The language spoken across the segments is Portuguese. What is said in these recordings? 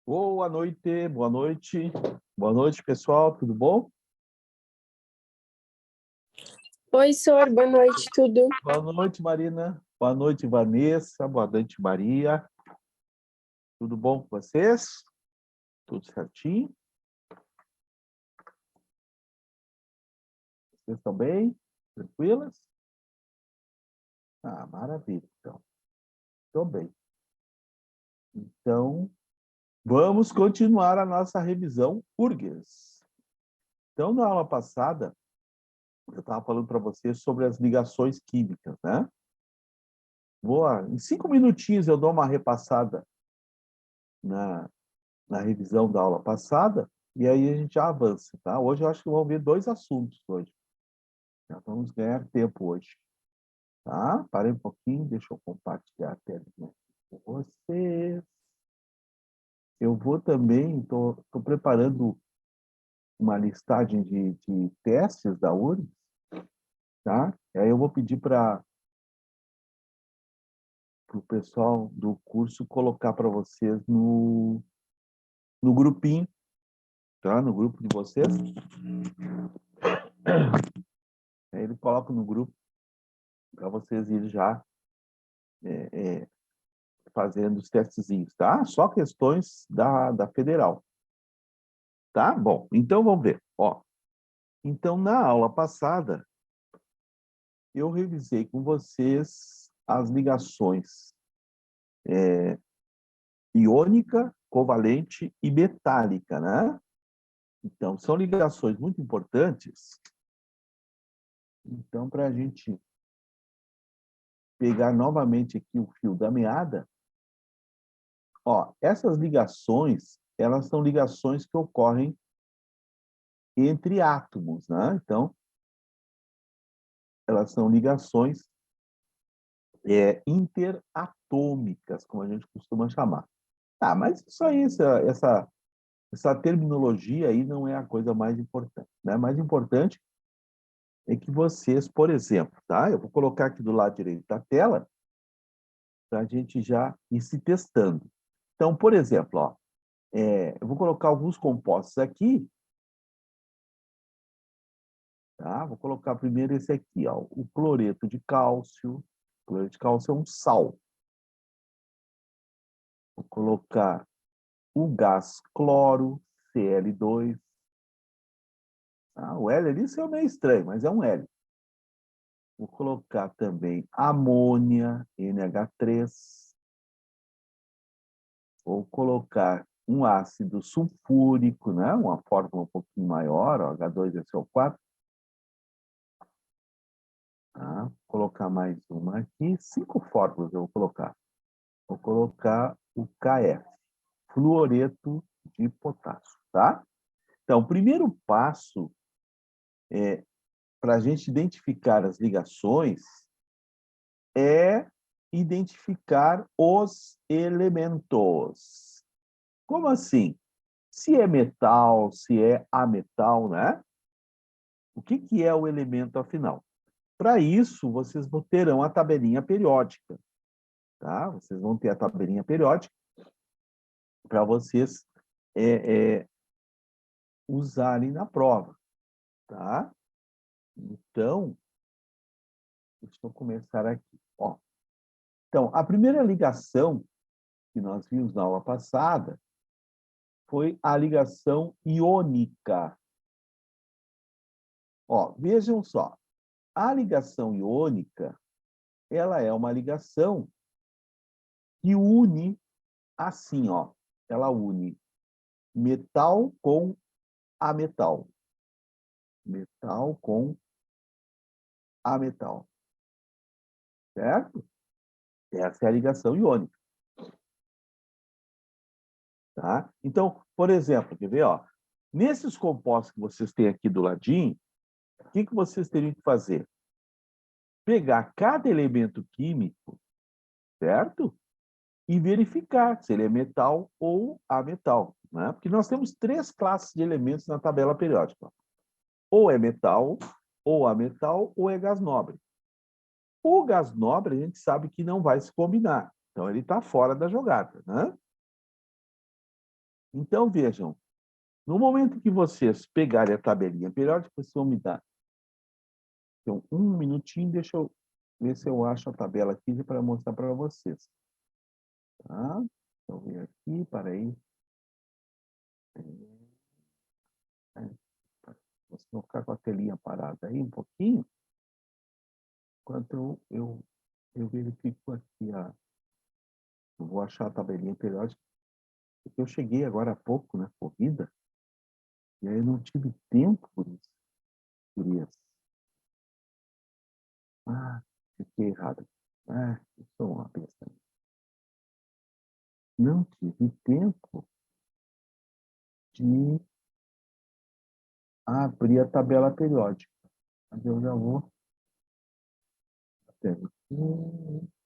Boa noite, boa noite. Boa noite, pessoal, tudo bom? Oi, senhor, boa noite, tudo? Boa noite, Marina. Boa noite, Vanessa. Boa noite, Maria. Tudo bom com vocês? Tudo certinho? Vocês estão bem? Tranquilas? Ah, maravilha, então. Estou bem. Então, vamos continuar a nossa revisão URGS. Então, na aula passada, eu estava falando para vocês sobre as ligações químicas, né? Em 5 minutinhos eu dou uma repassada na revisão da aula passada, e aí a gente já avança, tá? Hoje eu acho que vamos ver dois assuntos hoje. Já vamos ganhar tempo hoje, tá? Parei um pouquinho, deixa eu compartilhar a telinha com vocês. Eu vou também, estou preparando uma listagem de testes da URGS, tá? E aí eu vou pedir para o pessoal do curso colocar para vocês no grupinho, tá? No grupo de vocês. Aí ele coloca no grupo para vocês irem já fazendo os testezinhos, tá? Só questões da federal, tá? Bom, então vamos ver. Ó, então, na aula passada, eu revisei com vocês as ligações iônica, covalente e metálica, né? Então, são ligações muito importantes. Então, para a gente pegar novamente aqui o fio da meada, ó, essas ligações, elas são ligações que ocorrem entre átomos, né? Então, elas são ligações interatômicas, como a gente costuma chamar. Ah, mas isso aí, essa terminologia aí não é a coisa mais importante, né? Mais importante é que vocês, por exemplo, tá? Eu vou colocar aqui do lado direito da tela para a gente já ir se testando. Então, por exemplo, ó, eu vou colocar alguns compostos aqui, tá? Vou colocar primeiro esse aqui, ó, o cloreto de cálcio. O cloreto de cálcio é um sal. Vou colocar o gás cloro, Cl2. O L ali é meio estranho, mas é um L. Vou colocar também amônia, NH3. Vou colocar um ácido sulfúrico, né? Uma fórmula um pouquinho maior, ó, H2SO4. Tá? Vou colocar mais uma aqui. 5 fórmulas eu vou colocar. Vou colocar o KF, fluoreto de potássio, tá? Então, o primeiro passo para a gente identificar as ligações é identificar os elementos. Como assim? Se é metal, se é ametal, né? O que é o elemento, afinal? Para isso, vocês terão a tabelinha periódica, tá? Vocês vão ter a tabelinha periódica para vocês usarem na prova, tá? Então, deixa eu começar aqui. Ó. Então, a primeira ligação que nós vimos na aula passada foi a ligação iônica. Ó, vejam só, a ligação iônica, ela é uma ligação que une assim, ó, ela une metal com ametal. Metal com ametal. Certo? Essa é a ligação iônica. Tá? Então, por exemplo, quer ver? Ó, nesses compostos que vocês têm aqui do ladinho, o que vocês teriam que fazer? Pegar cada elemento químico, certo? E verificar se ele é metal ou ametal. Né? Porque nós temos 3 classes de elementos na tabela periódica. Ou é metal, ou ametal, ou é gás nobre. O gás nobre, a gente sabe que não vai se combinar. Então, ele está fora da jogada. Né? Então, vejam, no momento que vocês pegarem a tabelinha periódica, vocês vão me dar então, um minutinho, deixa eu ver se eu acho a tabela aqui para mostrar para vocês. Tá? Deixa eu ver aqui, para aí. Vou ficar com a telinha parada aí um pouquinho, enquanto eu verifico aqui eu vou achar a tabelinha periódica, porque eu cheguei agora há pouco na corrida, e aí eu não tive tempo por isso. Ah, fiquei errado. Ah, eu sou uma besta. Não tive tempo de abrir a tabela periódica. Mas eu já vou.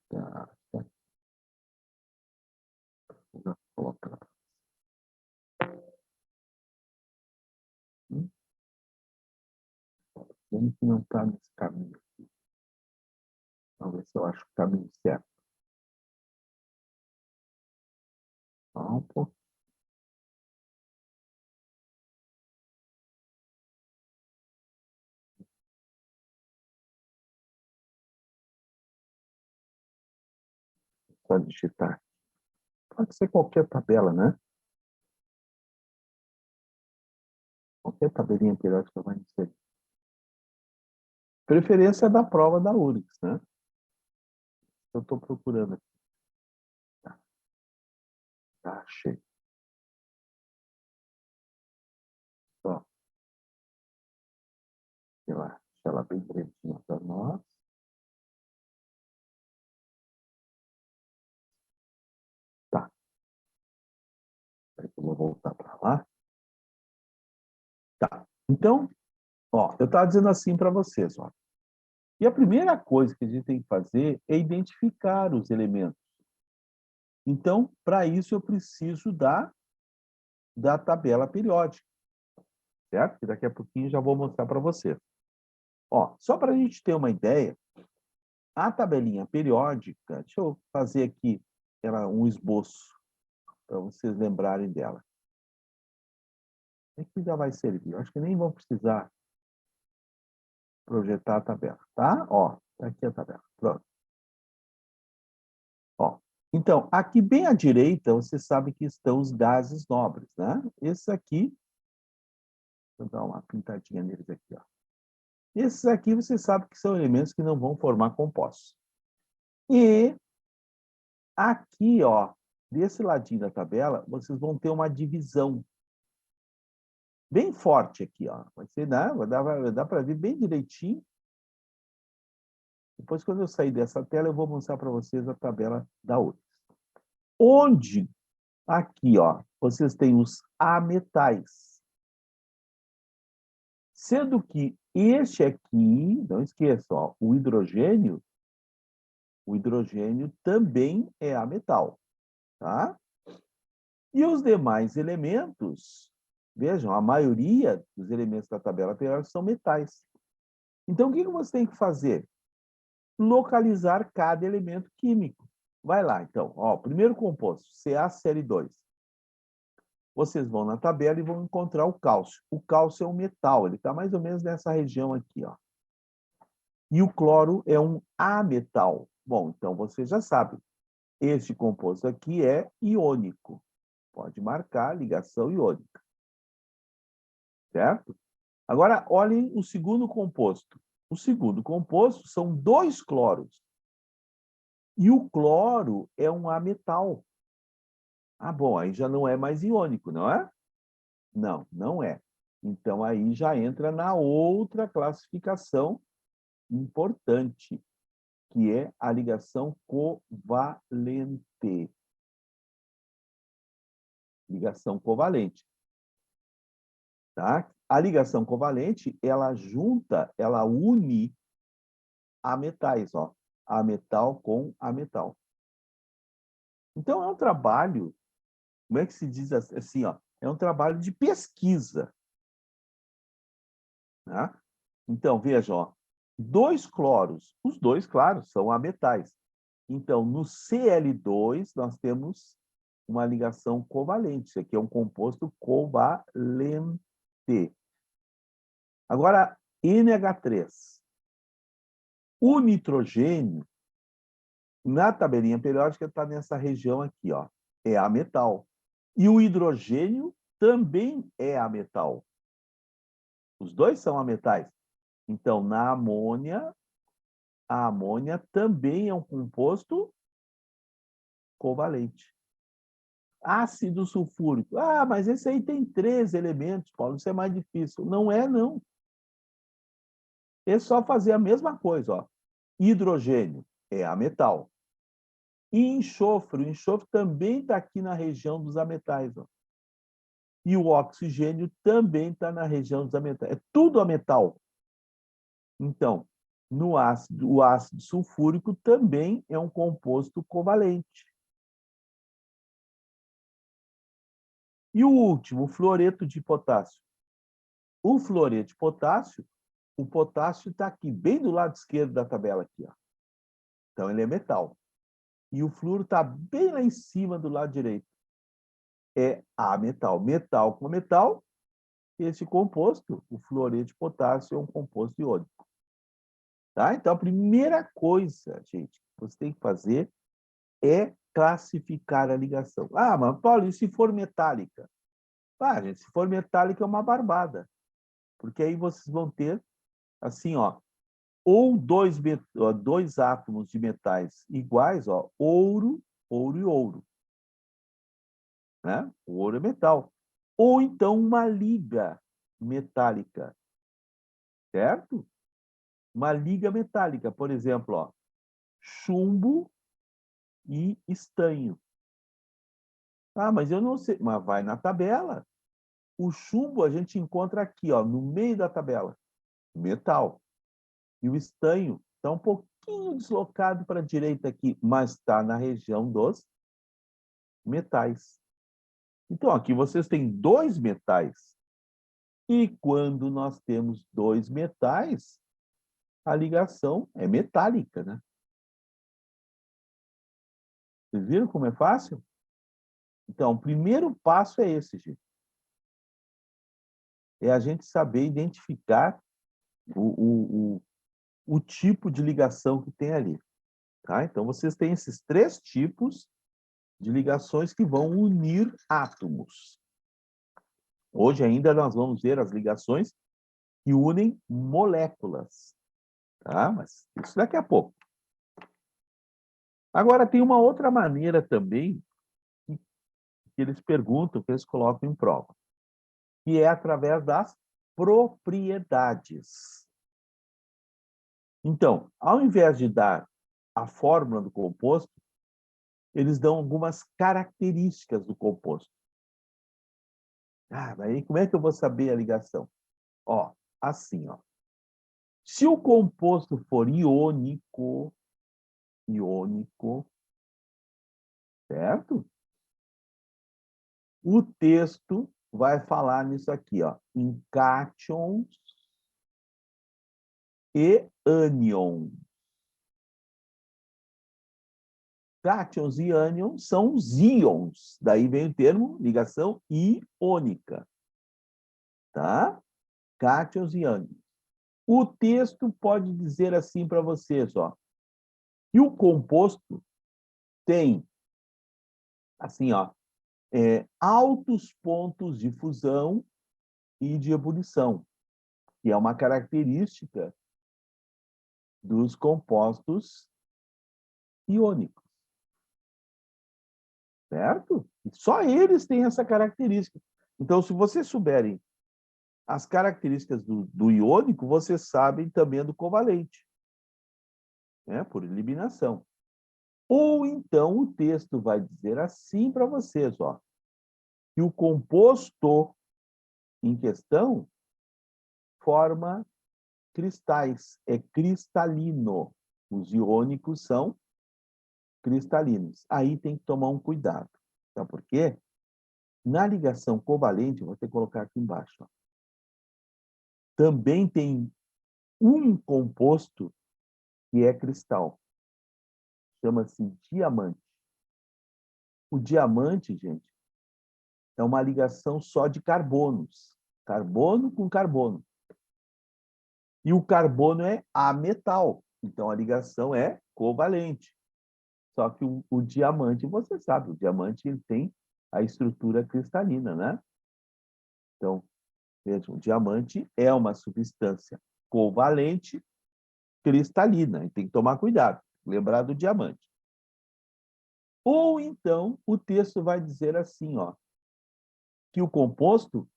Tá, tá. Vou colocar. Vendo que não está nesse caminho aqui. Vamos ver se eu acho o caminho certo. Só um pouco. Só digitar. Pode ser qualquer tabela, né? Qualquer tabelinha periódica vai inserir. Preferência da prova da URGS, né? Eu estou procurando aqui. Tá, achei. Só. Sei lá, deixa ela bem direitinha para nós. Tá. Eu vou voltar para lá. Tá. Então, ó, eu estava dizendo assim para vocês, ó. E a primeira coisa que a gente tem que fazer é identificar os elementos. Então, para isso, eu preciso da tabela periódica, certo? Que daqui a pouquinho eu já vou mostrar para vocês. Ó, só para a gente ter uma ideia, a tabelinha periódica, deixa eu fazer aqui um esboço, para vocês lembrarem dela. Aqui já vai servir. Eu acho que nem vão precisar projetar a tabela, tá? Ó, tá aqui a tabela. Pronto. Ó, então, aqui bem à direita, você sabe que estão os gases nobres, né? Esses aqui, vou dar uma pintadinha neles aqui, ó. Esses aqui você sabe que são elementos que não vão formar compostos. E aqui, ó, desse ladinho da tabela, vocês vão ter uma divisão bem forte aqui, ó. Vai ser, né? Vai dar para ver bem direitinho. Depois, quando eu sair dessa tela, eu vou mostrar para vocês a tabela da outra. Onde, aqui, ó, vocês têm os ametais. Sendo que este aqui, não esqueça, ó, o hidrogênio também é ametal, tá? E os demais elementos, vejam, a maioria dos elementos da tabela periódica são metais. Então, o que você tem que fazer? Localizar cada elemento químico. Vai lá, então. Ó, primeiro composto, CaCl2. Vocês vão na tabela e vão encontrar o cálcio. O cálcio é um metal, ele está mais ou menos nessa região aqui, ó. E o cloro é um ametal. Bom, então você já sabe. Este composto aqui é iônico. Pode marcar ligação iônica. Certo? Agora, olhem o segundo composto. O segundo composto são 2 cloros. E o cloro é um ametal. Ah, bom, aí já não é mais iônico, não é? Não, não é. Então, aí já entra na outra classificação importante, que é a ligação covalente. Ligação covalente. Tá? A ligação covalente, ela junta, ela une ametais, ó. Ametal com ametal. Então, é um trabalho, como é que se diz assim, ó? É um trabalho de pesquisa. Né? Então, veja, ó, 2 cloros, os 2, claro, são ametais. Então, no Cl2, nós temos uma ligação covalente. Isso aqui é um composto covalente. Agora, NH3. O nitrogênio, na tabelinha periódica, está nessa região aqui, ó, é ametal. E o hidrogênio também é ametal. Os dois são ametais. Então, na amônia, a amônia também é um composto covalente. Ácido sulfúrico. Ah, mas esse aí tem 3 elementos, Paulo, isso é mais difícil. Não é, não. É só fazer a mesma coisa, ó. Hidrogênio é ametal. E enxofre, o enxofre também está aqui na região dos ametais, ó. E o oxigênio também está na região dos ametais. É tudo ametal. Então, no ácido, o ácido sulfúrico também é um composto covalente. E o último, o fluoreto de potássio. O fluoreto de potássio, o potássio está aqui, bem do lado esquerdo da tabela aqui, ó. Então, ele é metal. E o flúor está bem lá em cima do lado direito. É ametal. Metal com metal, esse composto, o fluoreto de potássio, é um composto iônico. Tá? Então, a primeira coisa, gente, que você tem que fazer é classificar a ligação. Ah, mas, Paulo, e se for metálica? Ah, gente, se for metálica é uma barbada. Porque aí vocês vão ter, assim, ó, ou dois átomos de metais iguais, ó, ouro, ouro e ouro. Né? O ouro é metal. Ou então uma liga metálica, certo? Uma liga metálica, por exemplo, ó, chumbo e estanho. Ah, mas eu não sei. Mas vai na tabela. O chumbo a gente encontra aqui, ó, no meio da tabela. Metal. E o estanho está um pouquinho deslocado para a direita aqui, mas está na região dos metais. Então, aqui vocês têm 2 metais. E quando nós temos 2 metais, a ligação é metálica, né? Vocês viram como é fácil? Então, o primeiro passo é esse, gente. É a gente saber identificar o tipo de ligação que tem ali. Tá? Então, vocês têm esses 3 tipos de ligações que vão unir átomos. Hoje ainda nós vamos ver as ligações que unem moléculas. Tá? Mas isso daqui a pouco. Agora, tem uma outra maneira também que eles perguntam, que eles colocam em prova, que é através das propriedades. Então, ao invés de dar a fórmula do composto, eles dão algumas características do composto. Ah, daí como é que eu vou saber a ligação? Ó, assim, ó. Se o composto for iônico, certo? O texto vai falar nisso aqui, ó, em cátions e ânions. Cátions e ânions são os íons. Daí vem o termo ligação iônica. Tá? Cátions e ânions. O texto pode dizer assim para vocês, ó, que o composto tem, assim, ó, altos pontos de fusão e de ebulição, que é uma característica dos compostos iônicos. Certo? Só eles têm essa característica. Então, se vocês souberem as características do iônico, vocês sabem também do covalente, né? Por eliminação. Ou então o texto vai dizer assim para vocês, ó, que o composto em questão forma cristais, é cristalino. Os iônicos são cristalinos. Aí tem que tomar um cuidado. Sabe por quê? Na ligação covalente, vou ter que colocar aqui embaixo, ó, também tem um composto que é cristal. Chama-se diamante. O diamante, gente, é uma ligação só de carbonos. Carbono com carbono. E o carbono é ametal. Então, a ligação é covalente. Só que o diamante, você sabe, o diamante ele tem a estrutura cristalina, né? Então, veja, o diamante é uma substância covalente cristalina. E tem que tomar cuidado, lembrar do diamante. Ou então, o texto vai dizer assim, ó, que o composto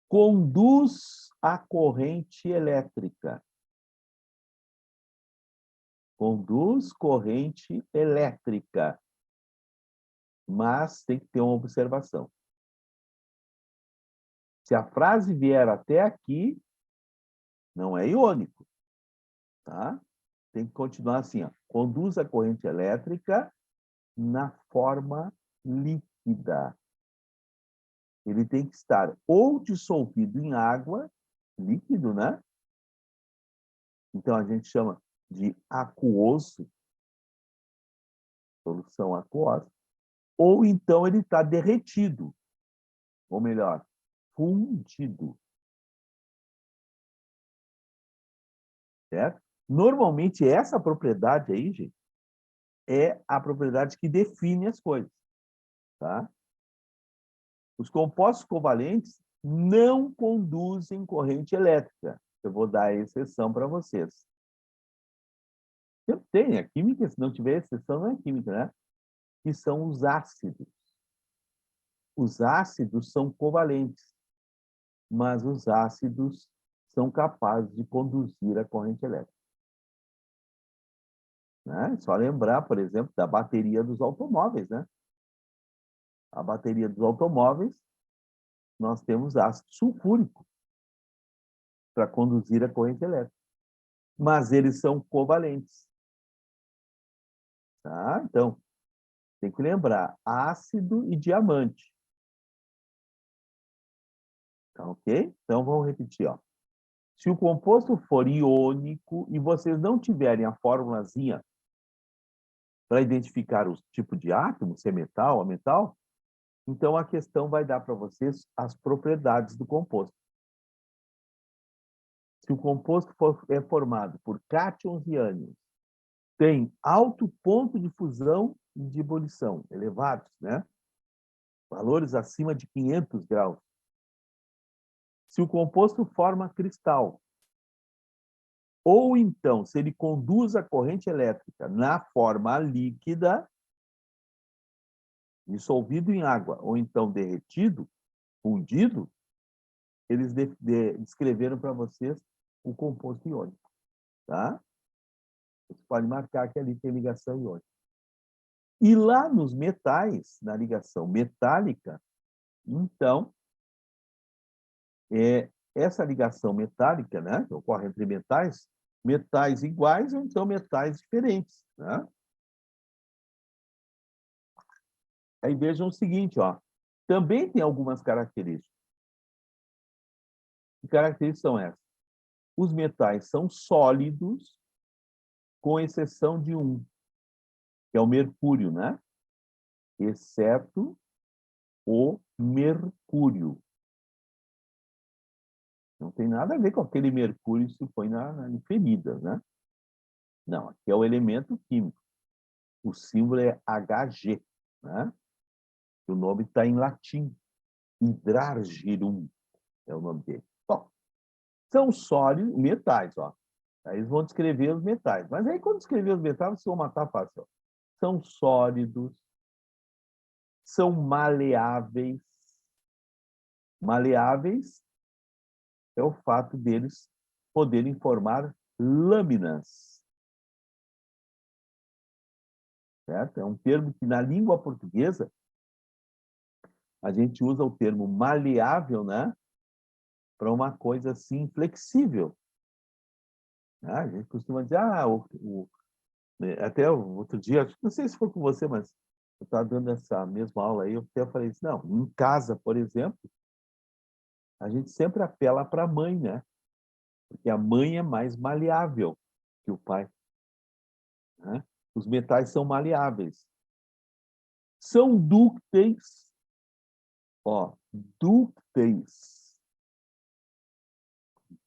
conduz a corrente elétrica. Conduz corrente elétrica. Mas tem que ter uma observação. Se a frase vier até aqui, não é iônico, tá? Tem que continuar assim, ó. Conduz a corrente elétrica na forma líquida. Ele tem que estar ou dissolvido em água, líquido, né? Então, a gente chama de aquoso, solução aquosa, ou então ele está derretido, ou melhor, fundido. Certo? Normalmente, essa propriedade aí, gente, é a propriedade que define as coisas. Tá? Os compostos covalentes não conduzem corrente elétrica. Eu vou dar a exceção para vocês. Tem a química, se não tiver exceção, não é química, né? Que são os ácidos. Os ácidos são covalentes, mas os ácidos são capazes de conduzir a corrente elétrica. Né? Só lembrar, por exemplo, da bateria dos automóveis, né? A bateria dos automóveis, nós temos ácido sulfúrico para conduzir a corrente elétrica. Mas eles são covalentes. Tá? Então, tem que lembrar, ácido e diamante. Tá ok? Então, vamos repetir. Ó. Se o composto for iônico e vocês não tiverem a fórmulazinha para identificar o tipo de átomo, se é metal ou metal, então a questão vai dar para vocês as propriedades do composto. Se o composto é formado por cátions e ânions, tem alto ponto de fusão e de ebulição, elevados, né? Valores acima de 500 graus. Se o composto forma cristal, ou então, se ele conduz a corrente elétrica na forma líquida, dissolvido em água, ou então derretido, fundido, eles descreveram para vocês o composto iônico. Tá? Você pode marcar que ali tem ligação iônica. E lá nos metais, na ligação metálica, então, essa ligação metálica, né, que ocorre entre metais iguais ou então metais diferentes. Né? Aí vejam o seguinte, ó, também tem algumas características. Que características são essas? Os metais são sólidos, com exceção de um, que é o mercúrio, né? Exceto o mercúrio. Não tem nada a ver com aquele mercúrio que se põe na ferida, né? Não, aqui é o elemento químico. O símbolo é Hg, né? O nome está em latim. Hydrargyrum é o nome dele. Bom, são sólidos, metais, ó. Aí eles vão descrever os metais. Mas aí, quando descrever os metais, vocês vão matar fácil. Ó. São sólidos, são maleáveis. Maleáveis é o fato deles poderem formar lâminas. Certo? É um termo que, na língua portuguesa, a gente usa o termo maleável, né? Para uma coisa assim, flexível. Né? A gente costuma dizer, até o outro dia, não sei se foi com você, mas eu estava dando essa mesma aula aí, eu até falei assim, não, em casa, por exemplo, a gente sempre apela para a mãe, né? Porque a mãe é mais maleável que o pai. Né? Os metais são maleáveis. são dúcteis, ó, dúcteis.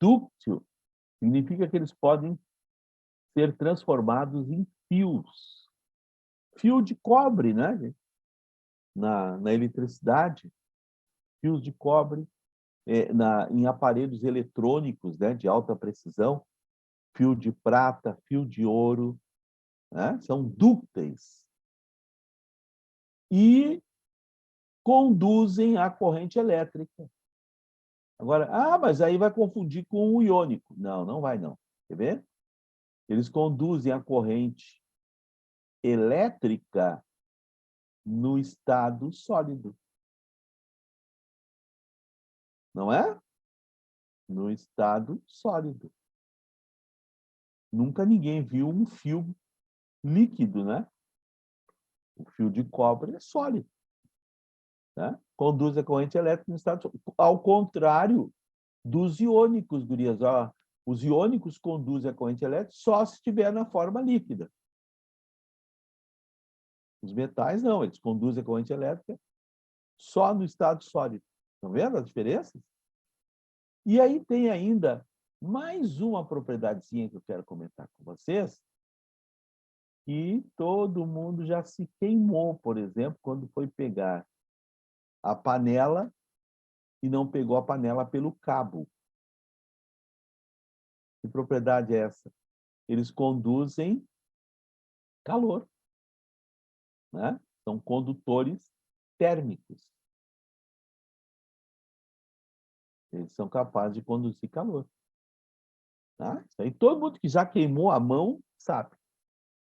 Dúctil significa que eles podem ser transformados em fios. Fio de cobre, né, gente? Na eletricidade, fios de cobre, em aparelhos eletrônicos, né, de alta precisão, fio de prata, fio de ouro, né? São dúcteis. E conduzem a corrente elétrica. Agora, mas aí vai confundir com o iônico. Não, não vai não. Quer ver? Eles conduzem a corrente elétrica no estado sólido. Não é? No estado sólido. Nunca ninguém viu um fio líquido, né? O fio de cobre é sólido. Né? Conduz a corrente elétrica no estado sólido. Ao contrário dos iônicos, gurias. Ó, os iônicos conduzem a corrente elétrica só se estiver na forma líquida. Os metais não, eles conduzem a corrente elétrica só no estado sólido. Estão vendo as diferenças? E aí tem ainda mais uma propriedadezinha que eu quero comentar com vocês, que todo mundo já se queimou, por exemplo, quando foi pegar a panela e não pegou a panela pelo cabo. Que propriedade é essa? Eles conduzem calor, né? São condutores térmicos. Eles são capazes de conduzir calor. Tá? Isso aí todo mundo que já queimou a mão sabe.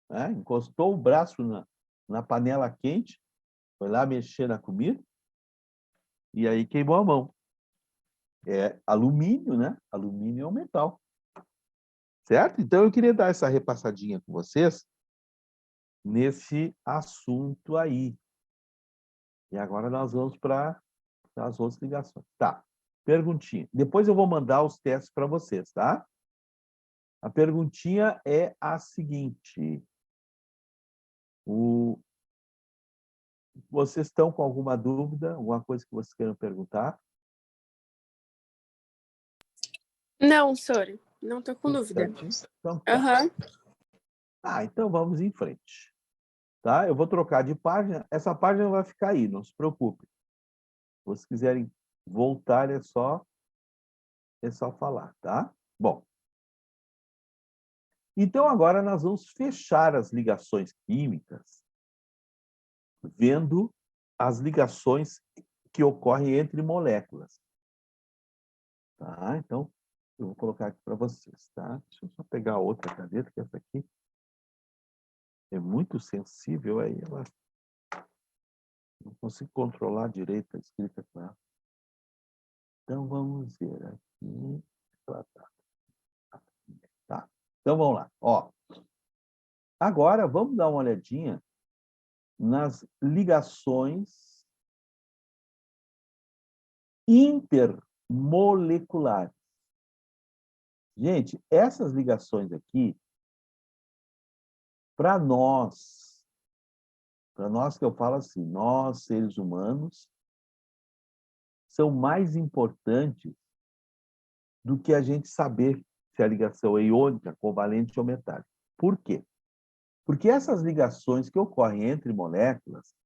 Né? Encostou o braço na panela quente, foi lá mexer na comida, e aí queimou a mão. É alumínio, né? Alumínio é um metal. Certo? Então, eu queria dar essa repassadinha com vocês nesse assunto aí. E agora nós vamos para as outras ligações. Tá. Perguntinha. Depois eu vou mandar os testes para vocês, tá? A perguntinha é a seguinte. Vocês estão com alguma dúvida? Alguma coisa que vocês queiram perguntar? Não, senhor. Não estou com dúvida. Então, tá. Aham. Então vamos em frente. Tá? Eu vou trocar de página. Essa página vai ficar aí, não se preocupe. Se vocês quiserem voltar, é só falar, tá? Bom. Então, agora nós vamos fechar as ligações químicas, vendo as ligações que ocorrem entre moléculas. Tá? Então, eu vou colocar aqui para vocês, tá? Deixa eu só pegar outra caneta, que essa aqui é muito sensível, aí ela não consigo controlar direito a escrita com ela. Então, vamos ver aqui. Tá. Então, vamos lá. Ó, agora, vamos dar uma olhadinha nas ligações intermoleculares. Gente, essas ligações aqui, para nós que eu falo assim, nós, seres humanos, são mais importantes do que a gente saber se a ligação é iônica, covalente ou metálica. Por quê? Porque essas ligações que ocorrem entre moléculas,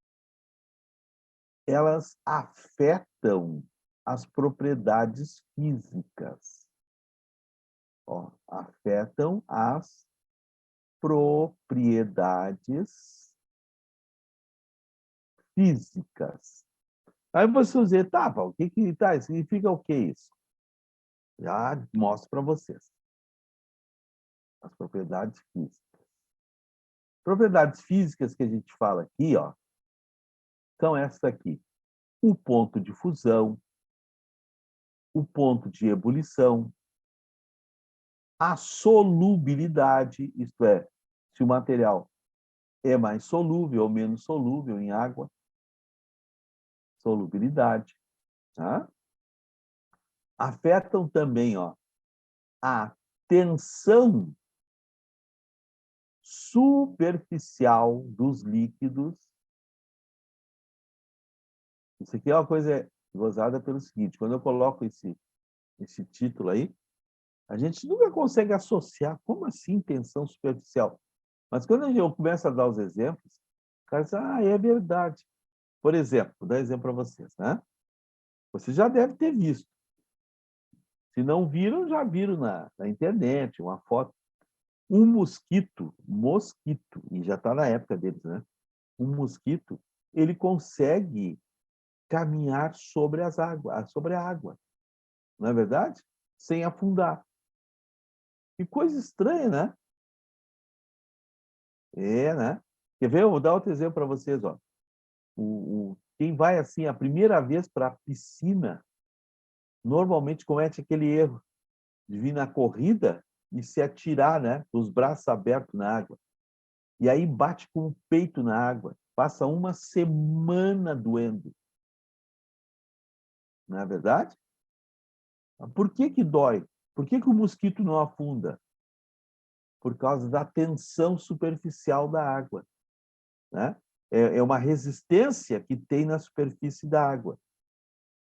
elas afetam as propriedades físicas. Ó, afetam as propriedades físicas. Aí você dizer, tá, Paulo, significa o que isso? Já mostro para vocês. As propriedades físicas. Propriedades físicas que a gente fala aqui, ó, são essas aqui. O ponto de fusão, o ponto de ebulição, a solubilidade, isto é, se o material é mais solúvel ou menos solúvel em água, solubilidade. Tá? Afetam também, ó, a tensão superficial dos líquidos Isso aqui é uma coisa gozada pelo seguinte, quando eu coloco esse título aí, a gente nunca consegue associar, como assim tensão superficial? Mas quando eu começo a dar os exemplos, o cara diz, é verdade. Por exemplo, vou dar exemplo para vocês, né? Você já deve ter visto. Se não viram, já viram na internet, uma foto. Um mosquito, e já está na época deles, né? Um mosquito, ele consegue caminhar sobre sobre a água, não é verdade? Sem afundar. Que coisa estranha, né? É, né? Quer ver? Eu vou dar outro exemplo para vocês, ó. Quem vai assim a primeira vez para a piscina, normalmente comete aquele erro de vir na corrida e se atirar, né? Com os braços abertos na água. E aí bate com o peito na água. Passa uma semana doendo. Não é verdade? Por que que dói? Por que que o mosquito não afunda? Por causa da tensão superficial da água, né? É uma resistência que tem na superfície da água.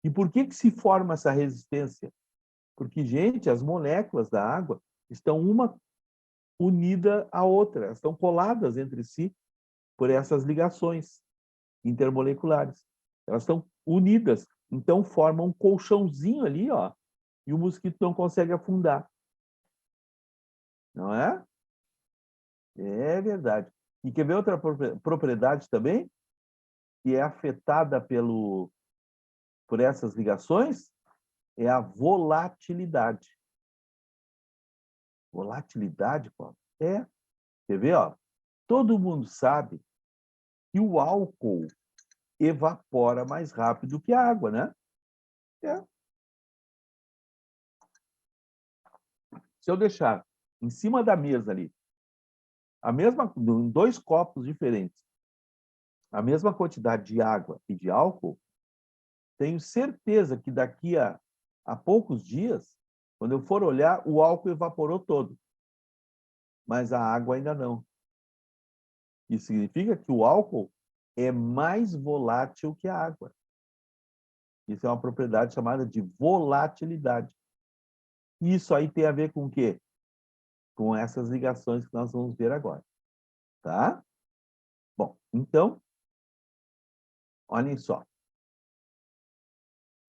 E por que que se forma essa resistência? Porque, gente, as moléculas da água estão uma unida à outra, elas estão coladas entre si por essas ligações intermoleculares. Elas estão unidas, então formam um colchãozinho ali, ó, e o mosquito não consegue afundar. Não é? É verdade. E quer ver outra propriedade também, que é afetada por essas ligações? É a volatilidade. Volatilidade, Paulo? É. Quer ver? Ó? Todo mundo sabe que o álcool evapora mais rápido que a água, né? É. Se eu deixar em cima da mesa ali, em dois copos diferentes, a mesma quantidade de água e de álcool, tenho certeza que daqui a poucos dias, quando eu for olhar, o álcool evaporou todo, mas a água ainda não. Isso significa que o álcool é mais volátil que a água. Isso é uma propriedade chamada de volatilidade. Isso aí tem a ver com o quê? Com essas ligações que nós vamos ver agora. Tá? Bom, então, olhem só.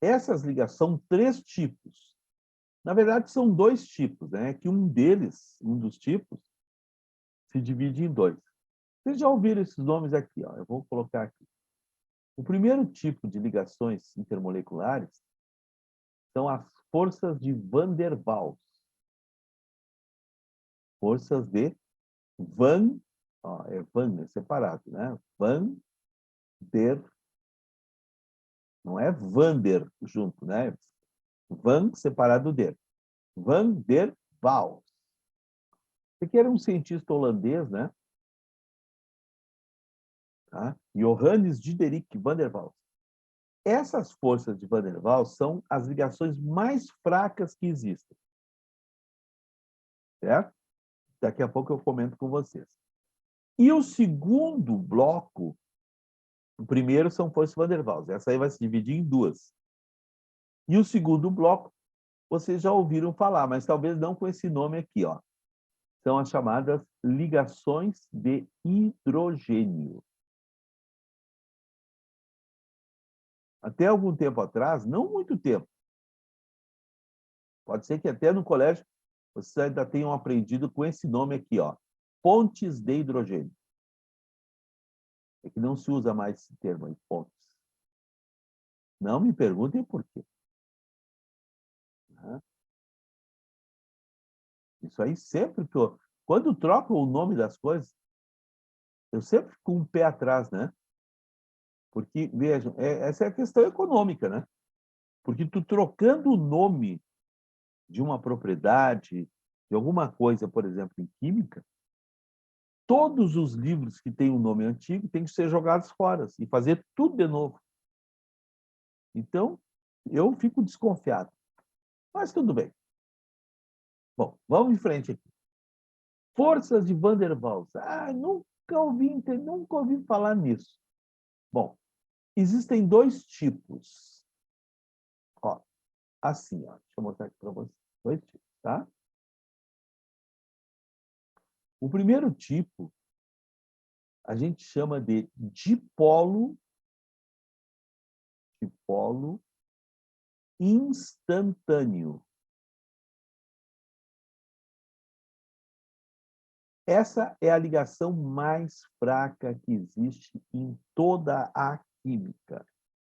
Essas ligações são três tipos. Na verdade, são dois tipos, né? Que um dos tipos, se divide em dois. Vocês já ouviram esses nomes aqui, ó? Eu vou colocar aqui. O primeiro tipo de ligações intermoleculares são as forças de Van der Waals. Forças de Van, ó, Van, é separado, né? Van der, não é Vander junto, né? Van separado der. Van der Waals. Esse aqui era um cientista holandês, né? Tá? Johannes Diderik van der Waals. Essas forças de Van der Waals são as ligações mais fracas que existem. Certo? Daqui a pouco eu comento com vocês. E o segundo bloco, o primeiro são forças Van der Waals. Essa aí vai se dividir em duas. E o segundo bloco, vocês já ouviram falar, mas talvez não com esse nome aqui, ó. São as chamadas ligações de hidrogênio. Até algum tempo atrás, não muito tempo, pode ser que até no colégio vocês ainda tenham aprendido com esse nome aqui, ó, pontes de hidrogênio. É que não se usa mais esse termo aí, pontes. Não me perguntem por quê. Isso aí sempre que quando troco o nome das coisas, eu sempre fico um pé atrás, né? Porque, vejam, essa é a questão econômica, né? Porque tu trocando o nome de uma propriedade, de alguma coisa, por exemplo, em química, todos os livros que têm um nome antigo têm que ser jogados fora e fazer tudo de novo. Então, eu fico desconfiado. Mas tudo bem. Bom, vamos em frente aqui. Forças de Van der Waals. Nunca ouvi falar nisso. Bom, Existem dois tipos. Ó, assim, ó. Deixa eu mostrar aqui para vocês. Dois tipos, tá? O primeiro tipo, a gente chama de dipolo instantâneo. Essa é a ligação mais fraca que existe em toda a química,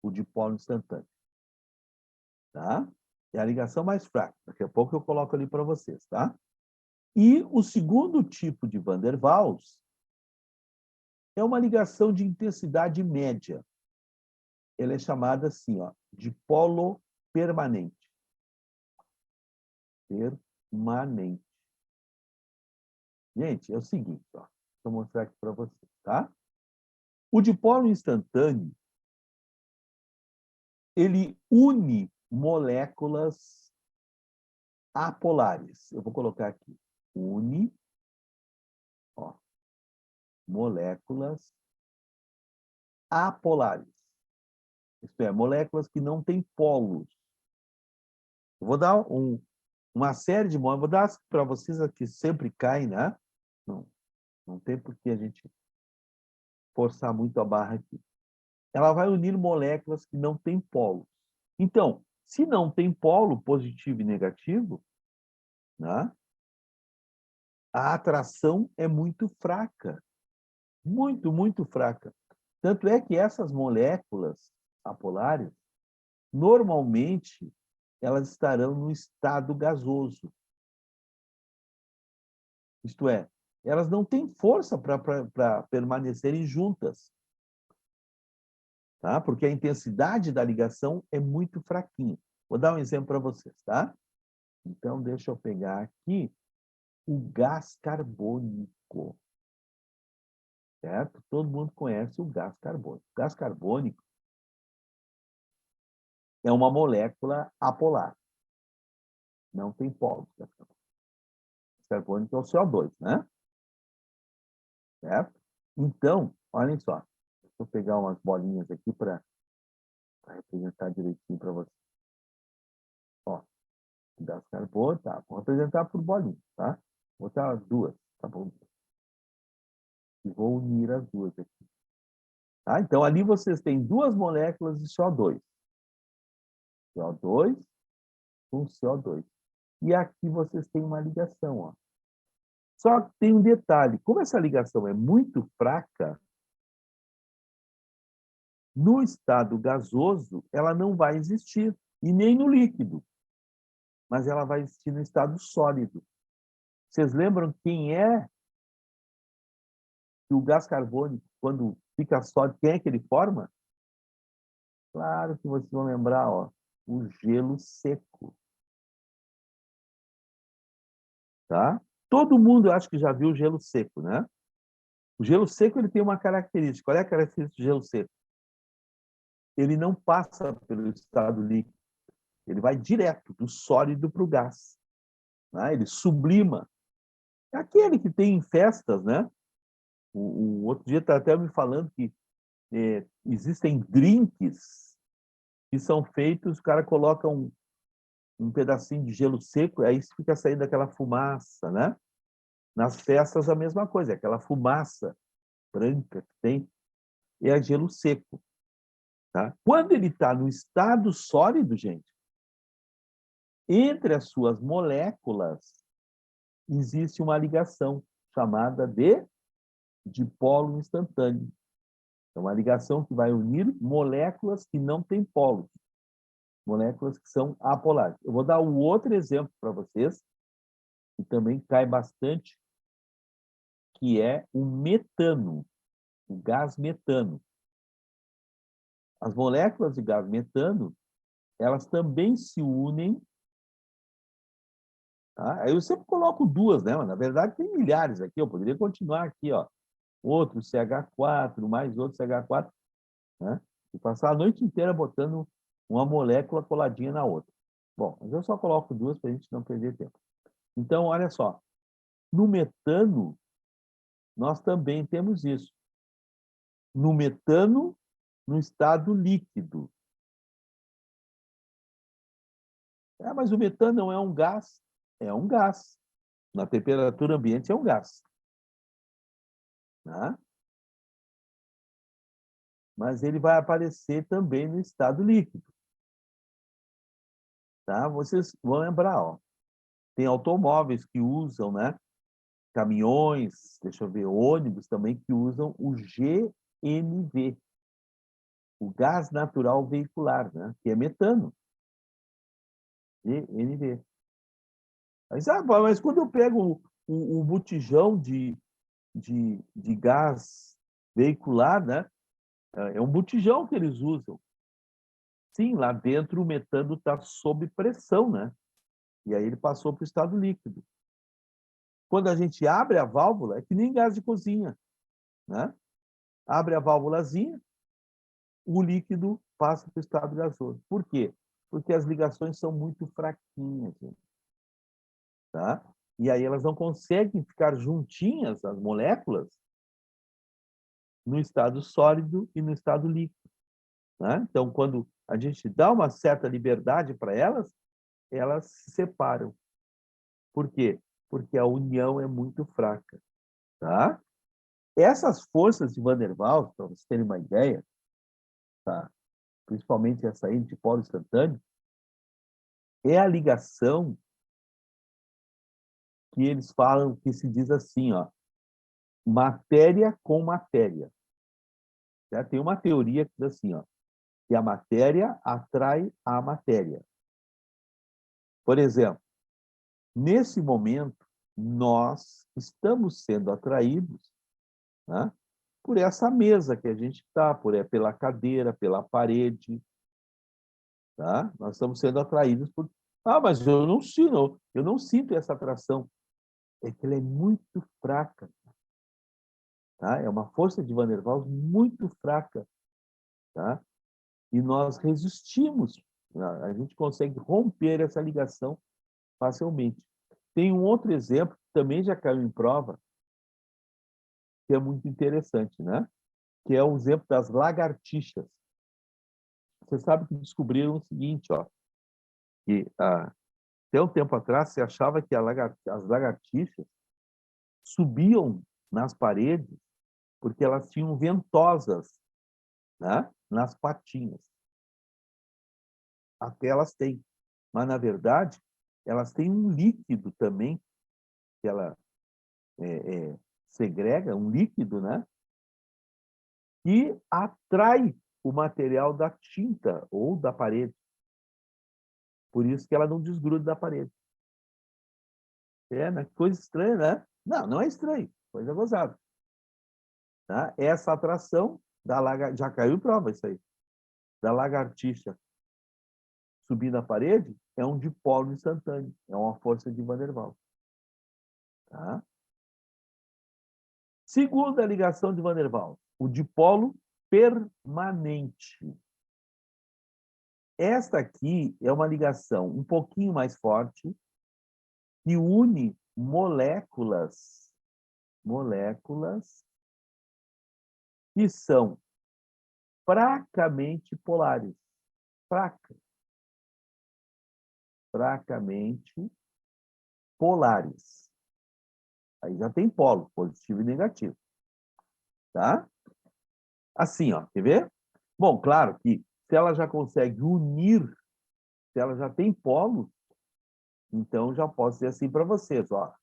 o dipolo instantâneo. Tá? É a ligação mais fraca. Daqui a pouco eu coloco ali para vocês, tá? E o segundo tipo de Van der Waals é uma ligação de intensidade média. Ela é chamada assim, ó, dipolo permanente. Permanente. Gente, é o seguinte, ó. Deixa eu mostrar aqui para vocês, tá? O dipolo instantâneo, ele une moléculas apolares. Eu vou colocar aqui. Une, ó, moléculas apolares. Isto é, moléculas que não têm polos. Eu vou dar uma série de moléculas, vou dar para vocês aqui, sempre caem, né? Não tem por que a gente forçar muito a barra aqui. Ela vai unir moléculas que não têm polos. Então, se não tem polo positivo e negativo, né, a atração é muito fraca. Muito, muito fraca. Tanto é que essas moléculas apolares, normalmente, elas estarão no estado gasoso. Isto é, elas não têm força para permanecerem juntas. Tá? Porque a intensidade da ligação é muito fraquinha. Vou dar um exemplo para vocês, tá? Então, deixa eu pegar aqui o gás carbônico. Certo? Todo mundo conhece o gás carbônico. O gás carbônico é uma molécula apolar. Não tem polos. O gás carbônico é o CO2, né? Certo? Então, olhem só. Vou pegar umas bolinhas aqui para representar direitinho para vocês. Ó, gás carbônico, tá? Vou representar por bolinhas, tá? Vou botar duas, tá bom? E vou unir as duas aqui. Tá? Então, ali vocês têm duas moléculas de CO2. CO2 com CO2. E aqui vocês têm uma ligação, ó. Só que tem um detalhe. Como essa ligação é muito fraca, no estado gasoso, ela não vai existir. E nem no líquido. Mas ela vai existir no estado sólido. Vocês lembram quem é que o gás carbônico, quando fica sólido, quem é que ele forma? Claro que vocês vão lembrar, ó, o gelo seco. Tá? Todo mundo, eu acho que já viu o gelo seco, né? O gelo seco ele tem uma característica. Qual é a característica do gelo seco? Ele não passa pelo estado líquido. Ele vai direto do sólido para o gás. Né? Ele sublima. É aquele que tem em festas, né? O outro dia está até me falando que existem drinks que são feitos, o cara coloca um pedacinho de gelo seco, aí fica saindo aquela fumaça, né? Nas festas a mesma coisa, aquela fumaça branca que tem, é gelo seco. Tá? Quando ele está no estado sólido, gente, entre as suas moléculas existe uma ligação chamada de dipolo instantâneo. É uma ligação que vai unir moléculas que não têm polos, moléculas que são apolares. Eu vou dar um outro exemplo para vocês, que também cai bastante, que é o metano, o gás metano. As moléculas de gás metano, elas também se unem. Tá? Eu sempre coloco duas, né? Mas, na verdade, tem milhares aqui. Eu poderia continuar aqui, ó. Outro CH4, mais outro CH4, né? E passar a noite inteira botando uma molécula coladinha na outra. Bom, mas eu só coloco duas para a gente não perder tempo. Então, olha só. No metano, nós também temos isso. No metano, no estado líquido. Mas o metano não é um gás? É um gás. Na temperatura ambiente é um gás. Né? Mas ele vai aparecer também no estado líquido. Tá? Vocês vão lembrar, ó, tem automóveis que usam, né? Caminhões, deixa eu ver, ônibus também que usam o GNV, o gás natural veicular, né? Que é metano. GNV. Mas quando eu pego o botijão de gás veicular, né? É um botijão que eles usam. Sim, lá dentro o metano está sob pressão, né? E aí ele passou para o estado líquido. Quando a gente abre a válvula, é que nem gás de cozinha, né? Abre a válvulazinha, o líquido passa para o estado gasoso. Por quê? Porque as ligações são muito fraquinhas, gente, tá? E aí elas não conseguem ficar juntinhas, as moléculas, no estado sólido e no estado líquido. Né? Então, quando a gente dá uma certa liberdade para elas, elas se separam. Por quê? Porque a união é muito fraca. Tá? Essas forças de Van der Waals, para vocês terem uma ideia, tá? Principalmente essa aí de dipolo instantâneo, é a ligação que eles falam, que se diz assim, ó, matéria com matéria. Certo? Tem uma teoria que diz assim, ó, que a matéria atrai a matéria. Por exemplo, nesse momento, nós estamos sendo atraídos, né, por essa mesa que a gente está, pela cadeira, pela parede. Tá? Nós estamos sendo atraídos por... mas eu não sinto essa atração. É que ela é muito fraca. Tá? É uma força de Van der Waals muito fraca. Tá? E nós resistimos. A gente consegue romper essa ligação facilmente. Tem um outro exemplo, que também já caiu em prova, que é muito interessante, né? Que é o exemplo das lagartixas. Você sabe que descobriram o seguinte, ó, que até um tempo atrás se achava que as lagartixas subiam nas paredes porque elas tinham ventosas, né, nas patinhas. Até elas têm. Mas, na verdade, elas têm um líquido também, que ela segrega, um líquido, né, que atrai o material da tinta ou da parede. Por isso que ela não desgruda da parede. Né? Coisa estranha, né? Não, não é estranho. Coisa gozada. Tá? Essa atração da lagartixa, já caiu em prova isso aí, da lagartixa subir na parede, é um dipolo instantâneo, é uma força de Van der Waals. Tá? Segunda ligação de Van der Waals, o dipolo permanente. Esta aqui é uma ligação um pouquinho mais forte que une moléculas que são fracamente polares. Fracamente polares. Aí já tem polo, positivo e negativo. Tá? Assim, ó, quer ver? Bom, claro que se ela já consegue unir, se ela já tem polo, então já posso dizer assim para vocês, ó,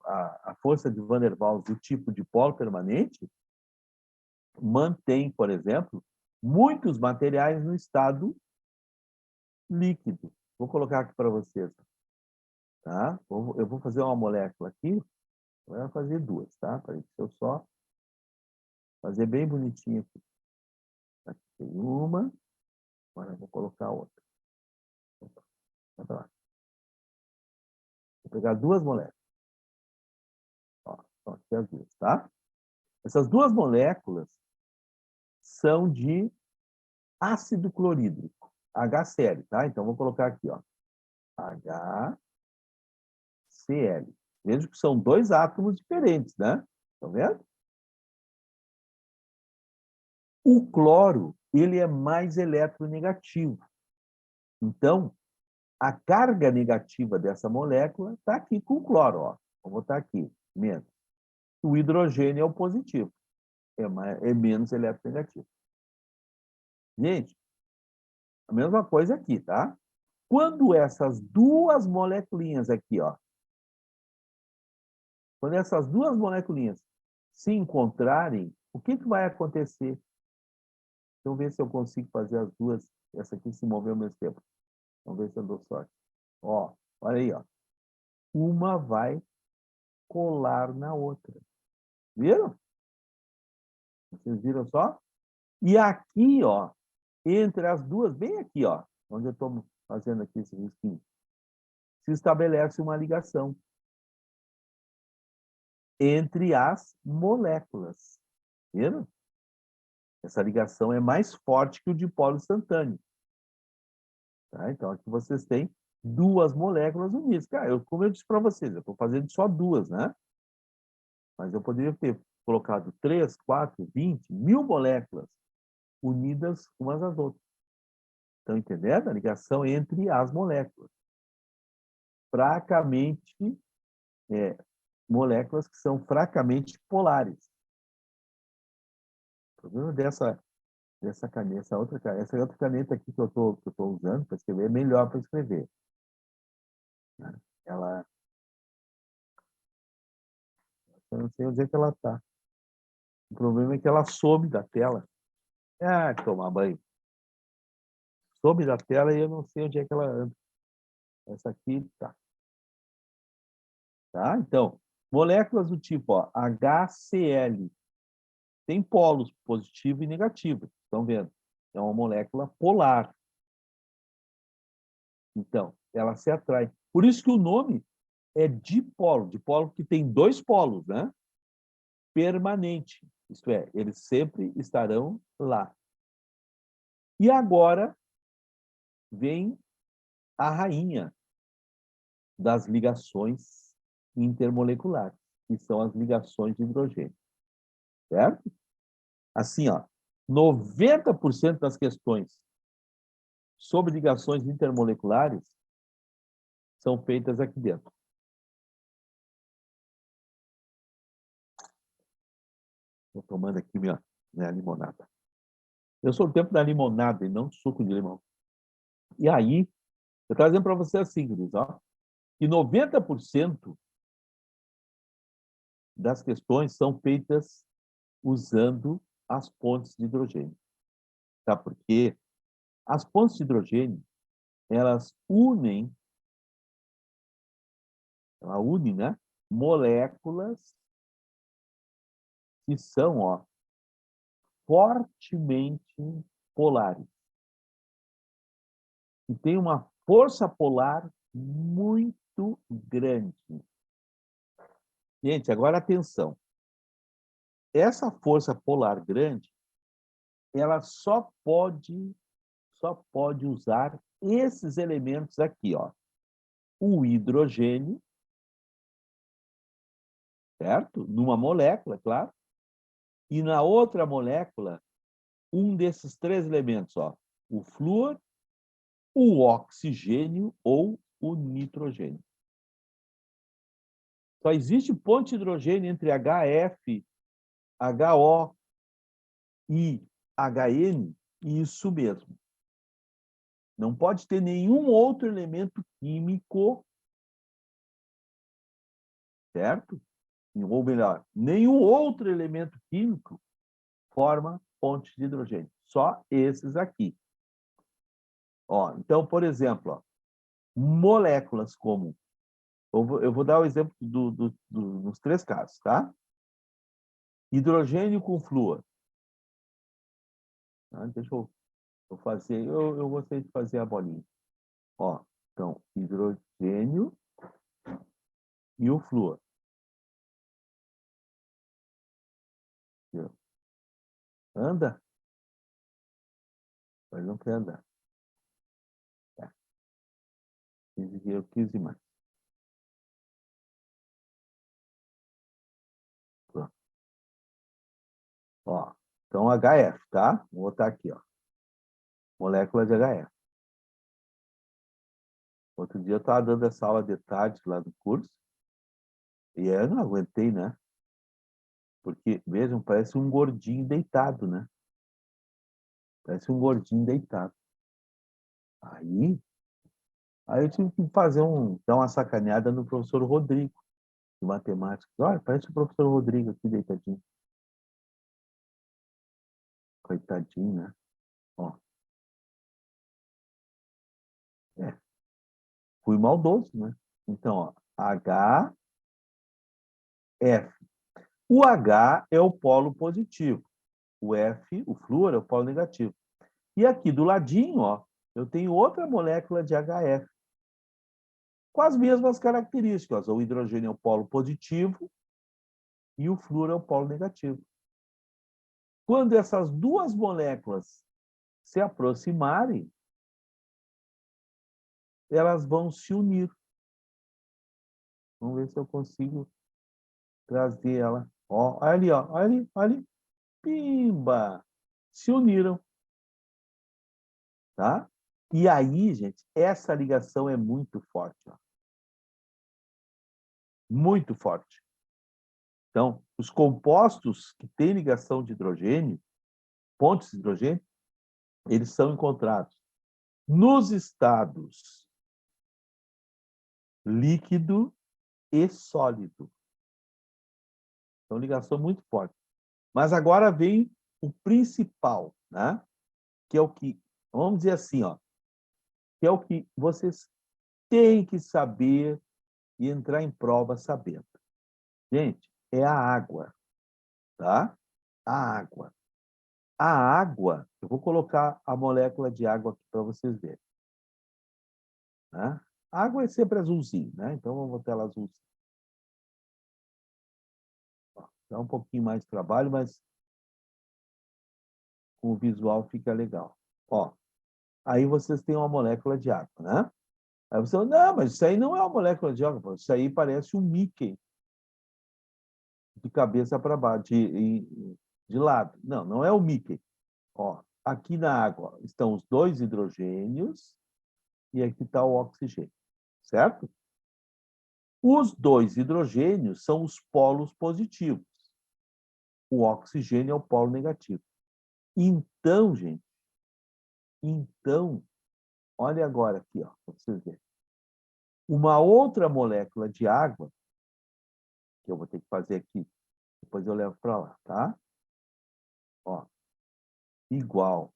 a força de Van der Waals do tipo de polo permanente mantém, por exemplo, muitos materiais no estado líquido. Vou colocar aqui para vocês. Tá? Eu vou fazer uma molécula aqui, vou fazer duas, tá? Deixa eu só fazer bem bonitinho aqui. Aqui tem uma, agora eu vou colocar outra. Vou pegar duas moléculas. Ó, aqui as duas, tá? Essas duas moléculas são de ácido clorídrico, HCl, tá? Então, vou colocar aqui, ó, HCl. Veja que são dois átomos diferentes, né? Estão vendo? O cloro, ele é mais eletronegativo. Então, a carga negativa dessa molécula está aqui com o cloro. Ó. Vou botar aqui, menos. O hidrogênio é o positivo. É menos eletronegativo. Gente, a mesma coisa aqui, tá? Quando essas duas moleculinhas aqui, ó, quando essas duas moleculinhas se encontrarem, o que vai acontecer? Deixa eu ver se eu consigo fazer as duas, essa aqui se mover ao mesmo tempo. Vamos ver se eu dou sorte. Ó, olha aí, ó. Uma vai colar na outra. Viram? Vocês viram só? E aqui, ó, entre as duas, bem aqui, ó, onde eu estou fazendo aqui esse risquinho, se estabelece uma ligação entre as moléculas. Viram? Essa ligação é mais forte que o dipolo instantâneo. Tá? Então, aqui vocês têm duas moléculas unidas. Cara, como eu disse para vocês, eu estou fazendo só duas, né? Mas eu poderia ter colocado 3, 4, 20, 1000 moléculas unidas umas às outras. Estão entendendo? A ligação entre as moléculas. Fracamente, moléculas que são fracamente polares. O problema dessa caneta, essa outra caneta aqui que eu tô usando para escrever é melhor para escrever. Né? Eu não sei onde é que ela está. O problema é que ela some da tela. Ah, tomar banho. Some da tela e eu não sei onde é que ela anda. Essa aqui tá. Tá? Então, moléculas do tipo ó, HCl tem polos positivo e negativo. Estão vendo? É uma molécula polar. Então, ela se atrai. Por isso que o nome é dipolo que tem dois polos, né? Permanente. Isto é, eles sempre estarão lá. E agora vem a rainha das ligações intermoleculares, que são as ligações de hidrogênio. Certo? Assim, ó, 90% das questões sobre ligações intermoleculares são feitas aqui dentro. Estou tomando aqui minha limonada. Eu sou o tempo da limonada e não do suco de limão. E aí, eu estou dizendo para você assim, Cris, ó, que 90% das questões são feitas usando as pontes de hidrogênio. Tá? Porque as pontes de hidrogênio, elas unem, né, moléculas que são ó, fortemente polares. E tem uma força polar muito grande. Gente, agora atenção. Essa força polar grande, ela só pode usar esses elementos aqui, ó. O hidrogênio, certo? Numa molécula, claro. E na outra molécula, um desses três elementos, ó. O flúor, o oxigênio ou o nitrogênio. Só existe ponte de hidrogênio entre HF, HO e HN, e isso mesmo. Não pode ter nenhum outro elemento químico, certo? Ou melhor, nenhum outro elemento químico forma ponte de hidrogênio. Só esses aqui. Ó, então, por exemplo, ó, moléculas como... Eu vou dar o exemplo nos três casos, tá? Hidrogênio com flúor. Tá? Deixa eu fazer... Eu gostei de fazer a bolinha. Ó, então, hidrogênio e o flúor. Anda? Mas não quer andar. Tá. Eu quis ir mais. Pronto. Ó, Então, HF, tá? Vou botar aqui, ó. Molécula de HF. Outro dia eu estava dando essa aula de tarde lá no curso, e eu não aguentei, né? Porque, vejam, parece um gordinho deitado, né? Parece um gordinho deitado. Aí eu tive que dar uma sacaneada no professor Rodrigo, de matemática. Olha, parece o professor Rodrigo aqui deitadinho. Coitadinho, né? Ó, é, fui maldoso, né? Então, ó, HF. O H é o polo positivo. O F, o flúor, é o polo negativo. E aqui do ladinho, ó, eu tenho outra molécula de HF, com as mesmas características. O hidrogênio é o polo positivo e o flúor é o polo negativo. Quando essas duas moléculas se aproximarem, elas vão se unir. Vamos ver se eu consigo trazer ela. Ó, olha ali, ó, olha ali, olha ali. Pimba! Se uniram, tá? E aí, gente, essa ligação é muito forte, ó. Muito forte. Então, os compostos que têm ligação de hidrogênio, pontes de hidrogênio, eles são encontrados nos estados líquido e sólido. Então, ligação muito forte. Mas agora vem o principal, né? Que é o que, vamos dizer assim, ó, que é o que vocês têm que saber e entrar em prova sabendo. Gente, é a água, tá? A água. A água, eu vou colocar a molécula de água aqui para vocês verem. Né? A água é sempre azulzinho, né? Então, vamos botar ela azulzinha. Dá um pouquinho mais de trabalho, mas com o visual fica legal. Ó, aí vocês têm uma molécula de água, né? Aí você fala, não, mas isso aí não é uma molécula de água, isso aí parece um Mickey de cabeça para baixo, de lado. Não, não é o Mickey. Ó, aqui na água estão os dois hidrogênios e aqui está o oxigênio, certo? Os dois hidrogênios são os polos positivos. O oxigênio é o polo negativo. Então, gente, olha agora aqui, ó, para vocês verem. Uma outra molécula de água, que eu vou ter que fazer aqui, depois eu levo para lá, tá? Ó, igual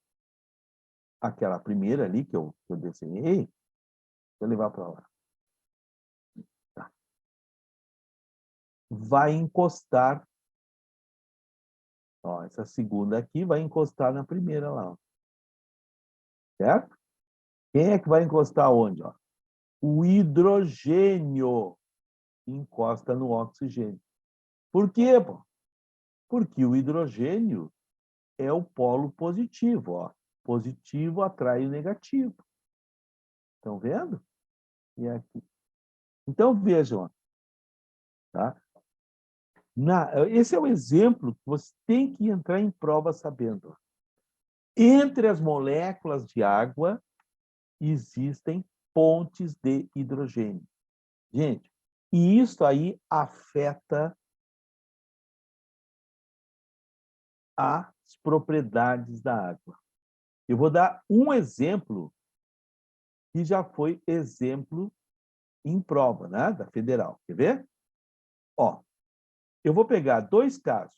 àquela primeira ali que eu desenhei, vou levar para lá. Tá. Vai encostar, ó, essa segunda aqui vai encostar na primeira lá, ó. Certo? Quem é que vai encostar onde? Ó? O hidrogênio encosta no oxigênio. Por quê? Pô? Porque o hidrogênio é o polo positivo. Ó. Positivo atrai o negativo. Estão vendo? E aqui. Então, vejam. Ó, tá? Esse é o exemplo que você tem que entrar em prova sabendo. Ó. Entre as moléculas de água existem pontes de hidrogênio. Gente, e isso aí afeta as propriedades da água. Eu vou dar um exemplo que já foi exemplo em prova, né, da federal. Quer ver? Ó, eu vou pegar dois casos.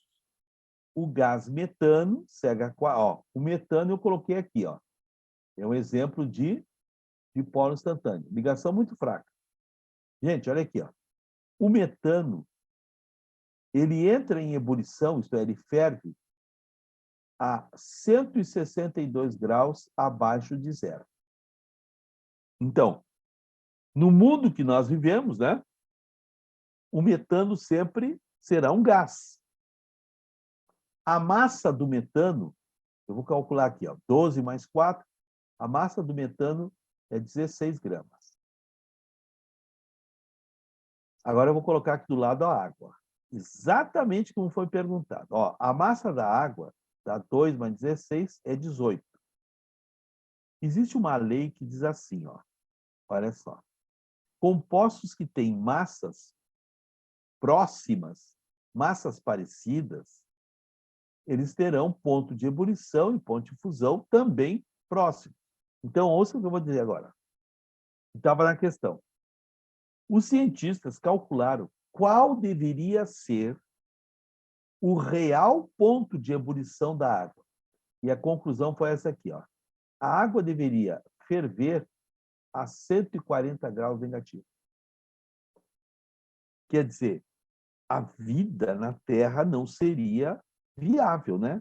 O gás metano, CH4, ó, o metano eu coloquei aqui, ó. É um exemplo de polo instantâneo. Ligação muito fraca. Gente, olha aqui, ó. O metano, ele entra em ebulição, isto é, ele ferve a 162 graus abaixo de zero. Então, no mundo que nós vivemos, né, o metano sempre será um gás. A massa do metano, eu vou calcular aqui, ó, 12 mais 4, a massa do metano é 16 gramas. Agora eu vou colocar aqui do lado a água. Exatamente como foi perguntado. Ó, a massa da água Dá 2 mais 16 é 18. Existe uma lei que diz assim, ó, olha só. Compostos que têm massas próximas, massas parecidas, eles terão ponto de ebulição e ponto de fusão também próximo. Então, ouça o que eu vou dizer agora. Estava na questão. Os cientistas calcularam qual deveria ser o real ponto de ebulição da água. E a conclusão foi essa aqui, ó. A água deveria ferver a 140 graus negativos. Quer dizer, a vida na Terra não seria viável, né?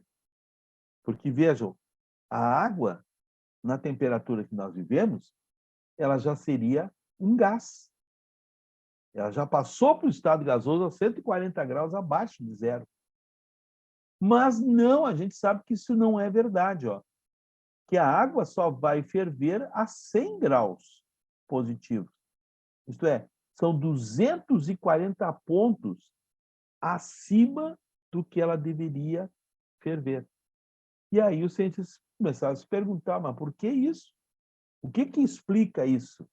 Porque, vejam, a água, na temperatura que nós vivemos, ela já seria um gás. Ela já passou para o estado gasoso a 140 graus abaixo de zero. Mas não, a gente sabe que isso não é verdade, ó. Que a água só vai ferver a 100 graus positivos. Isto é, são 240 pontos acima do que ela deveria ferver. E aí os cientistas começaram a se perguntar, mas por que isso? O que que explica isso?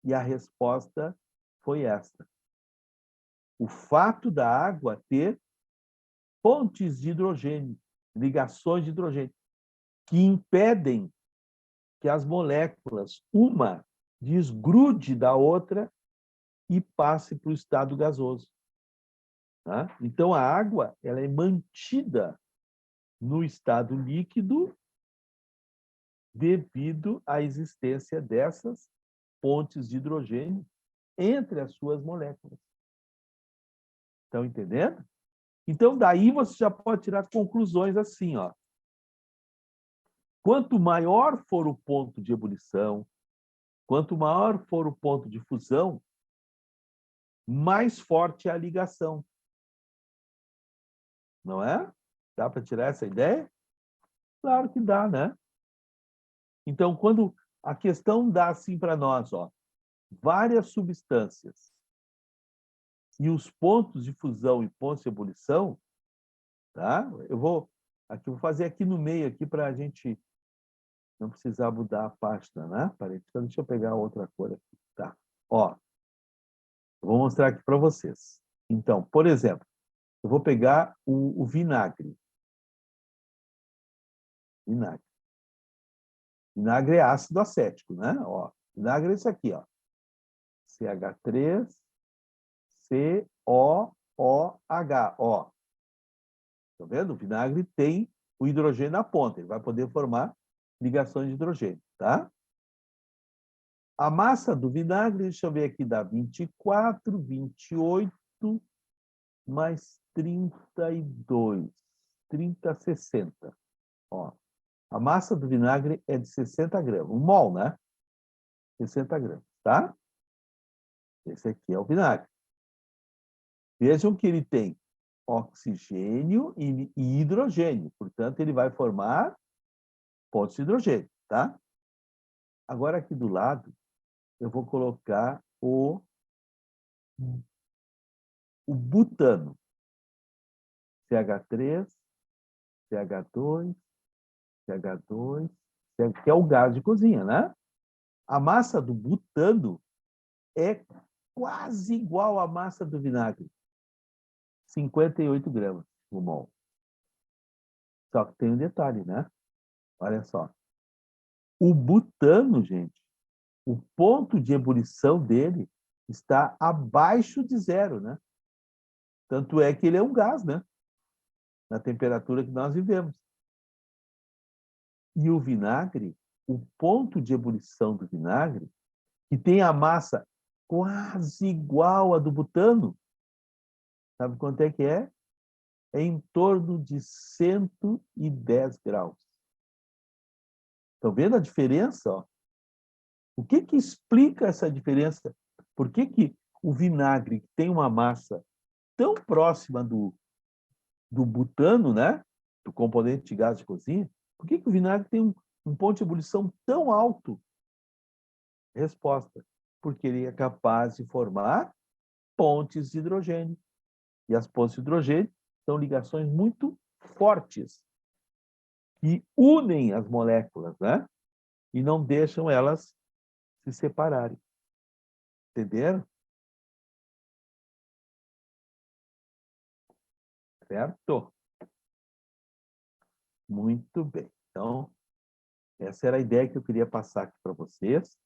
E a resposta foi esta. O fato da água ter pontes de hidrogênio, ligações de hidrogênio, que impedem que as moléculas, uma desgrude da outra e passe para o estado gasoso. Tá? Então, a água ela é mantida no estado líquido devido à existência dessas pontes de hidrogênio entre as suas moléculas. Estão entendendo? Então, daí você já pode tirar conclusões assim, ó. Quanto maior for o ponto de ebulição, quanto maior for o ponto de fusão, mais forte é a ligação. Não é? Dá para tirar essa ideia? Claro que dá, né? Então, quando a questão dá assim para nós, ó, várias substâncias e os pontos de fusão e pontos de ebulição, tá? Vou fazer aqui no meio aqui para a gente não precisar mudar a página, né? Então, deixa eu pegar outra cor aqui, tá? Ó, eu vou mostrar aqui para vocês. Então, por exemplo, eu vou pegar o vinagre. Vinagre. Vinagre é ácido acético, né? Ó, vinagre é isso aqui, ó. CH3COOH, ó. Tá vendo? O vinagre tem o hidrogênio na ponta, ele vai poder formar ligações de hidrogênio, tá? A massa do vinagre, deixa eu ver aqui, dá 24, 28, mais 32, 30, 60. Ó, a massa do vinagre é de 60 gramas, um mol, né? 60 gramas, tá? Esse aqui é o vinagre. Vejam que ele tem oxigênio e hidrogênio, portanto, ele vai formar pontos de hidrogênio, tá? Agora, aqui do lado, eu vou colocar o butano. CH3, CH2, CH2, que é o gás de cozinha, né? A massa do butano é quase igual à massa do vinagre. 58 gramas por mol. Só que tem um detalhe, né? Olha só. O butano, gente, o ponto de ebulição dele está abaixo de zero, né? Tanto é que ele é um gás, né? Na temperatura que nós vivemos. E o vinagre, o ponto de ebulição do vinagre, que tem a massa quase igual à do butano, sabe quanto é que é? É em torno de 110 graus. Estão vendo a diferença? Ó? O que que explica essa diferença? Por que que o vinagre que tem uma massa tão próxima do butano, né? Do componente de gás de cozinha, por que que o vinagre tem um ponto de ebulição tão alto? Resposta: porque ele é capaz de formar pontes de hidrogênio. E as pontes de hidrogênio são ligações muito fortes que unem as moléculas, né? E não deixam elas se separarem. Entenderam? Certo? Muito bem. Então, essa era a ideia que eu queria passar aqui para vocês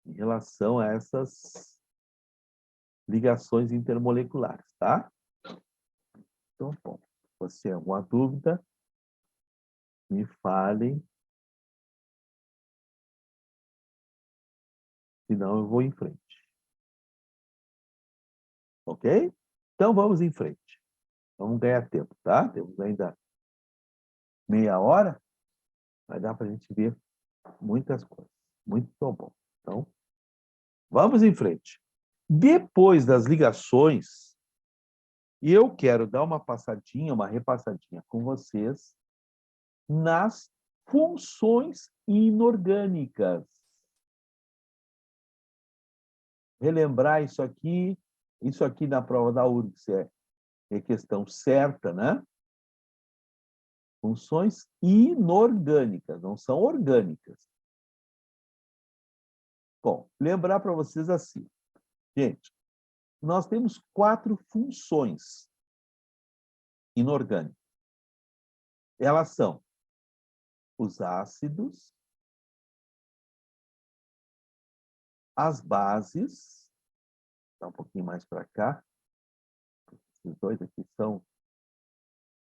em relação a essas ligações intermoleculares, tá? Então, bom, se você tem alguma dúvida, me falem, senão eu vou em frente. Ok? Então, vamos em frente. Vamos ganhar tempo, tá? Temos ainda meia hora, vai dar para a gente ver muitas coisas. Muito bom. Então, vamos em frente. Depois das ligações, eu quero dar uma passadinha, uma repassadinha com vocês nas funções inorgânicas. Relembrar isso aqui na prova da URGS é questão certa, né? Funções inorgânicas, não são orgânicas. Bom, lembrar para vocês assim, gente, nós temos 4 funções inorgânicas. Elas são os ácidos, as bases, tá um pouquinho mais para cá, esses dois aqui são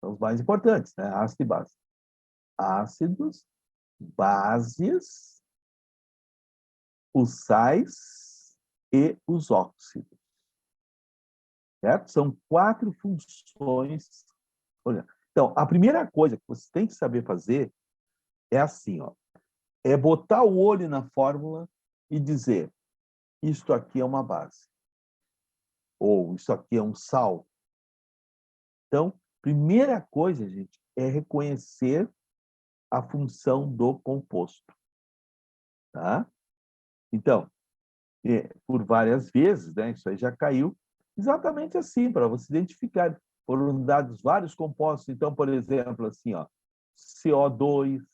os mais importantes, né? Ácido e base. Ácidos, bases, os sais e os óxidos. Certo? São 4 funções. Olha, então, a primeira coisa que você tem que saber fazer é assim, ó, é botar o olho na fórmula e dizer, isto aqui é uma base, ou isso aqui é um sal. Então, primeira coisa, gente, é reconhecer a função do composto. Tá? Então, por várias vezes, né, isso aí já caiu, exatamente assim, para você identificar. Foram dados vários compostos. Então, por exemplo, assim, ó, CO2.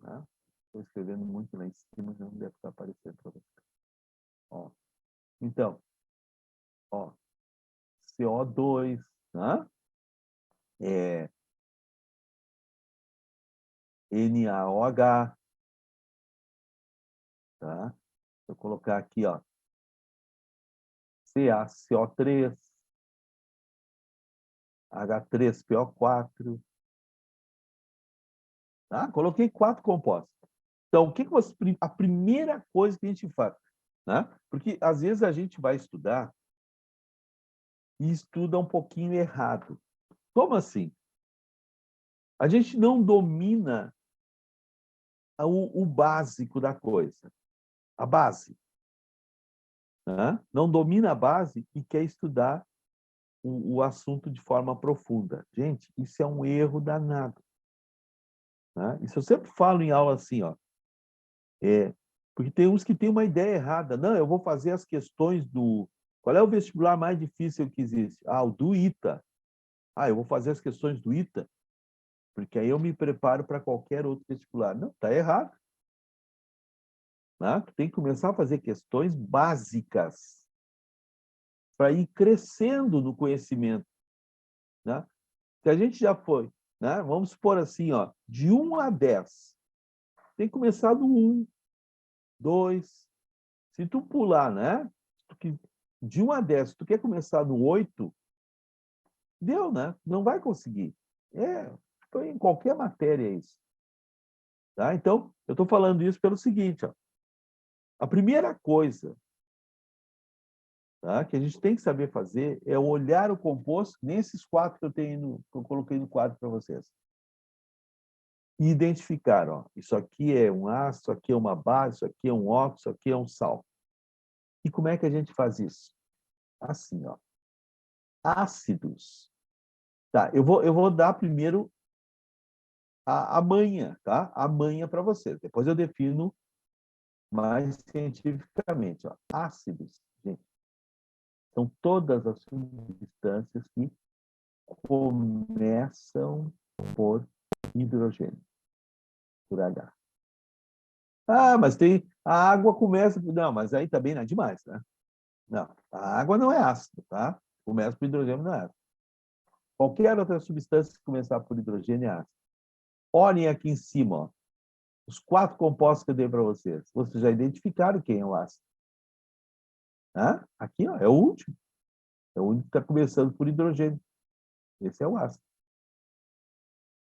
Né? Estou escrevendo muito lá em cima, não deve estar aparecendo para você. Ó. Então, ó, CO2, né? NaOH, tá? Vou colocar aqui, ó, CaCO3, H3PO4, tá? Coloquei 4 compostos. Então, o que você, a primeira coisa que a gente faz, né? Porque às vezes a gente vai estudar e estuda um pouquinho errado. Como assim? A gente não domina o básico da coisa, a base, né? Não domina a base e quer estudar o assunto de forma profunda. Gente, isso é um erro danado. Né? Isso eu sempre falo em aula assim, ó. Porque tem uns que têm uma ideia errada. Não, eu vou fazer as questões do... Qual é o vestibular mais difícil que existe? Ah, o do ITA. Ah, eu vou fazer as questões do ITA, porque aí eu me preparo para qualquer outro vestibular. Não, está errado. Né? Tu tem que começar a fazer questões básicas para ir crescendo no conhecimento. Né? Se a gente já foi, né? Vamos supor assim, ó, de 1 a 10, tem que começar do 1, 2. Se tu pular, né? De 1 a 10, se tu quer começar no 8, deu, né? Não vai conseguir. Foi em qualquer matéria isso. Tá? Então, eu estou falando isso pelo seguinte, ó. A primeira coisa, tá, que a gente tem que saber fazer é olhar o composto nesses 4 que eu coloquei no quadro para vocês. E identificar, ó, isso aqui é um ácido, isso aqui é uma base, isso aqui é um óxido, isso aqui é um sal. E como é que a gente faz isso? Assim, ó. Ácidos. Tá, eu vou dar primeiro a manha, tá? A manha para vocês. Depois eu defino mais cientificamente. Ó. Ácidos, gente, são todas as substâncias que começam por hidrogênio, por H. Ah, mas tem... A água começa... Não, mas aí também não é demais, né? Não, a água não é ácida, tá? Começa por hidrogênio, não é ácido. Qualquer outra substância que começar por hidrogênio é ácido. Olhem aqui em cima, ó, os 4 compostos que eu dei para vocês. Vocês já identificaram quem é o ácido. Hã? Aqui, ó, é o último. É o único que está começando por hidrogênio. Esse é o ácido.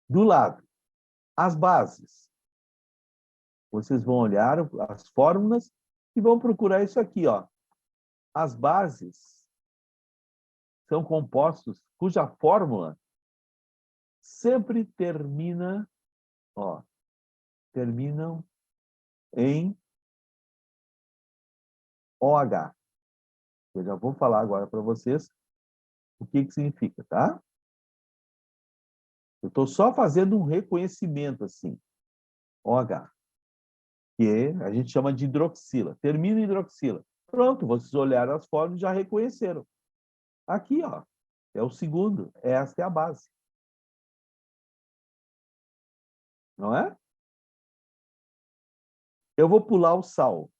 Do lado, as bases. Vocês vão olhar as fórmulas e vão procurar isso aqui, ó. As bases são compostos cuja fórmula sempre termina, ó, terminam em OH. Eu já vou falar agora para vocês o que significa, tá? Eu estou só fazendo um reconhecimento assim. OH, que a gente chama de hidroxila. Termina em hidroxila. Pronto, vocês olharam as fórmulas e já reconheceram. Aqui, ó, é o segundo. Esta é a base. Não é? Eu vou pular o sal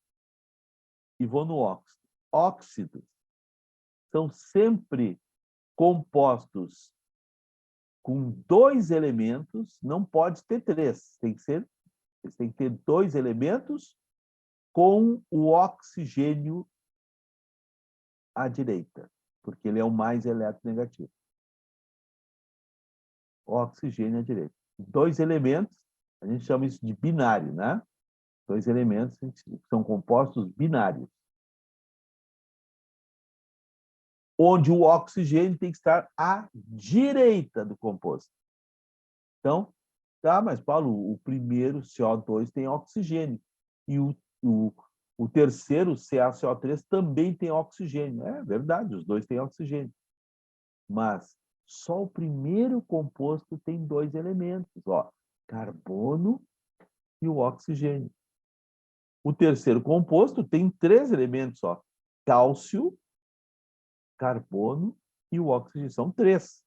e vou no óxido. Óxidos são sempre compostos com 2 elementos, não pode ter 3. Eles têm que ter 2 elementos com o oxigênio à direita, porque ele é o mais eletronegativo. Oxigênio à direita. 2 elementos, a gente chama isso de binário, né? 2 elementos são compostos binários. Onde o oxigênio tem que estar à direita do composto. Então, tá, mas Paulo, o primeiro CO2 tem oxigênio e o terceiro, CaCO3, também tem oxigênio. É verdade, os dois têm oxigênio. Mas só o primeiro composto tem 2 elementos, ó, carbono e o oxigênio. O terceiro composto tem 3 elementos, ó, cálcio, carbono e o oxigênio. São 3.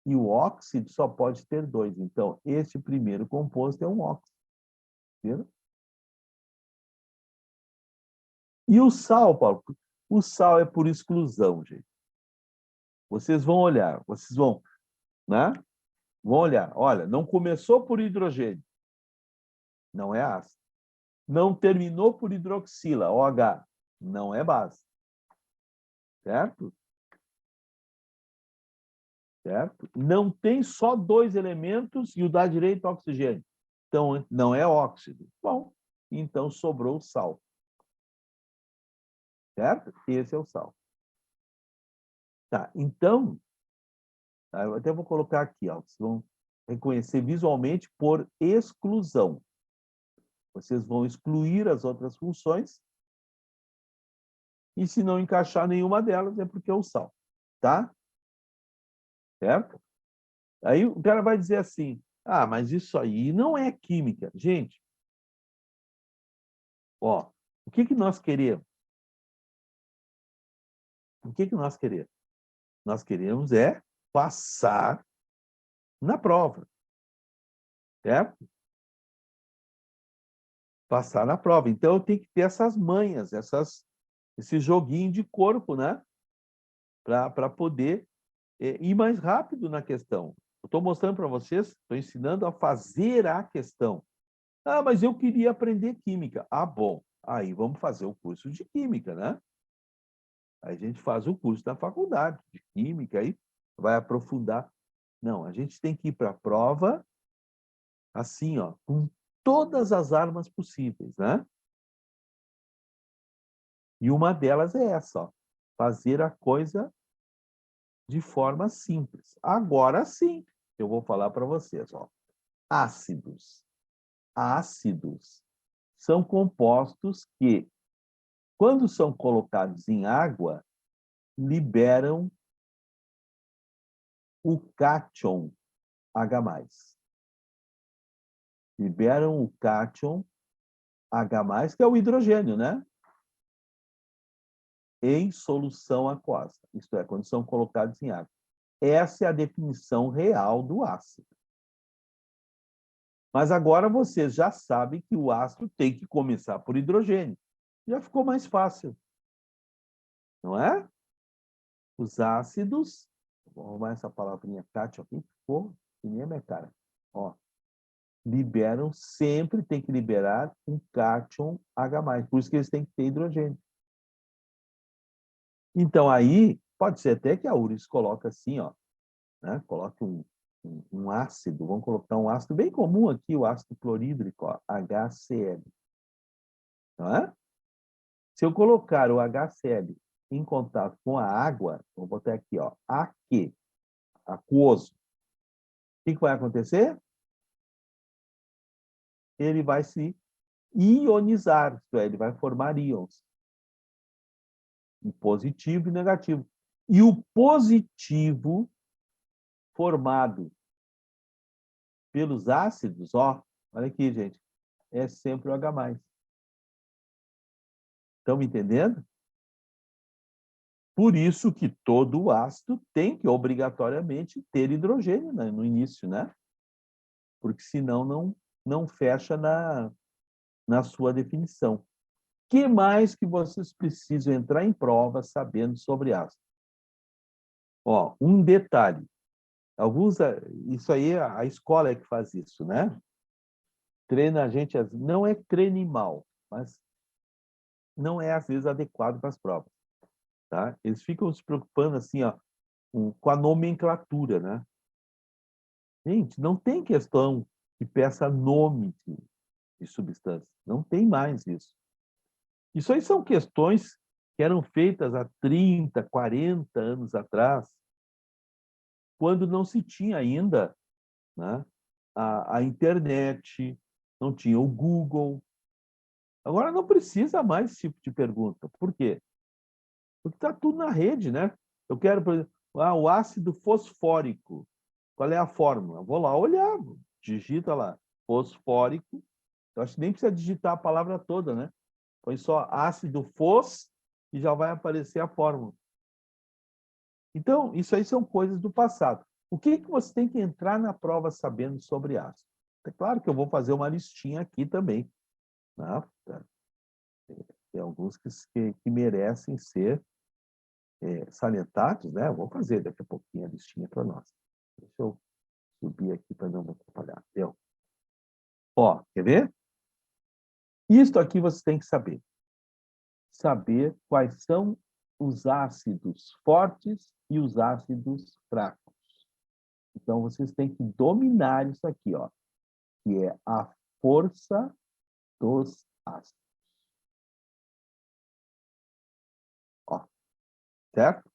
E o óxido só pode ter 2. Então, este primeiro composto é um óxido. Viram? E o sal, Paulo? O sal é por exclusão, gente. Vocês vão olhar, vocês vão, né? Vão olhar. Olha, não começou por hidrogênio. Não é ácido. Não terminou por hidroxila, OH. Não é base. Certo? Certo? Não tem só 2 elementos e o da direita é oxigênio. Então, não é óxido. Bom, então sobrou o sal. Certo? Esse é o sal. Tá, então, eu até vou colocar aqui, ó, vocês vão reconhecer visualmente por exclusão. Vocês vão excluir as outras funções e se não encaixar nenhuma delas é porque é o sal, tá? Certo? Aí o cara vai dizer assim, ah, mas isso aí não é química. Gente, ó, o que nós queremos? O que nós queremos? Nós queremos é passar na prova, certo? Passar na prova. Então, eu tenho que ter essas manhas, esse joguinho de corpo, né? Para poder ir mais rápido na questão. Eu estou mostrando para vocês, estou ensinando a fazer a questão. Ah, mas eu queria aprender química. Ah, bom. Aí vamos fazer o curso de química, né? Aí a gente faz o curso na faculdade de química, aí vai aprofundar. Não, a gente tem que ir para a prova assim, ó, com todas as armas possíveis, né? E uma delas é essa, ó, fazer a coisa de forma simples. Agora sim, eu vou falar para vocês, ó. Ácidos. Ácidos são compostos que, quando são colocados em água, liberam o cátion H+. Liberam o cátion H+, que é o hidrogênio, né? Em solução aquosa. Isto é, quando são colocados em água. Essa é a definição real do ácido. Mas agora vocês já sabem que o ácido tem que começar por hidrogênio. Já ficou mais fácil, não é? Os ácidos, vou arrumar essa palavrinha cátion aqui, ficou que nem a minha cara. Ó, liberam, sempre tem que liberar um cátion H+, por isso que eles têm que ter hidrogênio. Então, aí, pode ser até que a URGS coloque assim, ó, né? Coloque um ácido, vamos colocar um ácido bem comum aqui, o ácido clorídrico, ó, HCl. Não é? Se eu colocar o HCl em contato com a água, vou botar aqui, ó, aquoso, o que vai acontecer? Ele vai se ionizar, isto é, ele vai formar íons, positivo e negativo. E o positivo formado pelos ácidos, ó, olha aqui, gente, é sempre o H+. Estão me entendendo? Por isso que todo ácido tem que obrigatoriamente ter hidrogênio, né, no início, né? Porque senão não fecha na sua definição. O que mais que vocês precisam entrar em prova sabendo sobre ácido? Ó, um detalhe. Isso aí, a escola é que faz isso, né? Treina a gente, não é treine mal, mas não é, às vezes, adequado para as provas. Tá? Eles ficam se preocupando assim, ó, com a nomenclatura, né? Gente, não tem questão que peça nome de substância. Não tem mais isso. Isso aí são questões que eram feitas há 30, 40 anos atrás, quando não se tinha ainda, né, a internet, não tinha o Google. Agora não precisa mais esse tipo de pergunta. Por quê? Porque está tudo na rede, né? Eu quero, por exemplo, o ácido fosfórico. Qual é a fórmula? Eu vou lá olhar, digita lá, fosfórico. Eu acho que nem precisa digitar a palavra toda, né? Põe só ácido fos e já vai aparecer a fórmula. Então, isso aí são coisas do passado. O que você tem que entrar na prova sabendo sobre ácido? É claro que eu vou fazer uma listinha aqui também. Né? Tem alguns que merecem ser salientados, né? Eu vou fazer daqui a pouquinho a listinha para nós. Deixa eu subir aqui para não me atrapalhar. Deu? Ó, quer ver? Isto aqui você tem que saber. Saber quais são os ácidos fortes e os ácidos fracos. Então, vocês têm que dominar isso aqui, ó, que é a força dos ácidos. Ó, certo?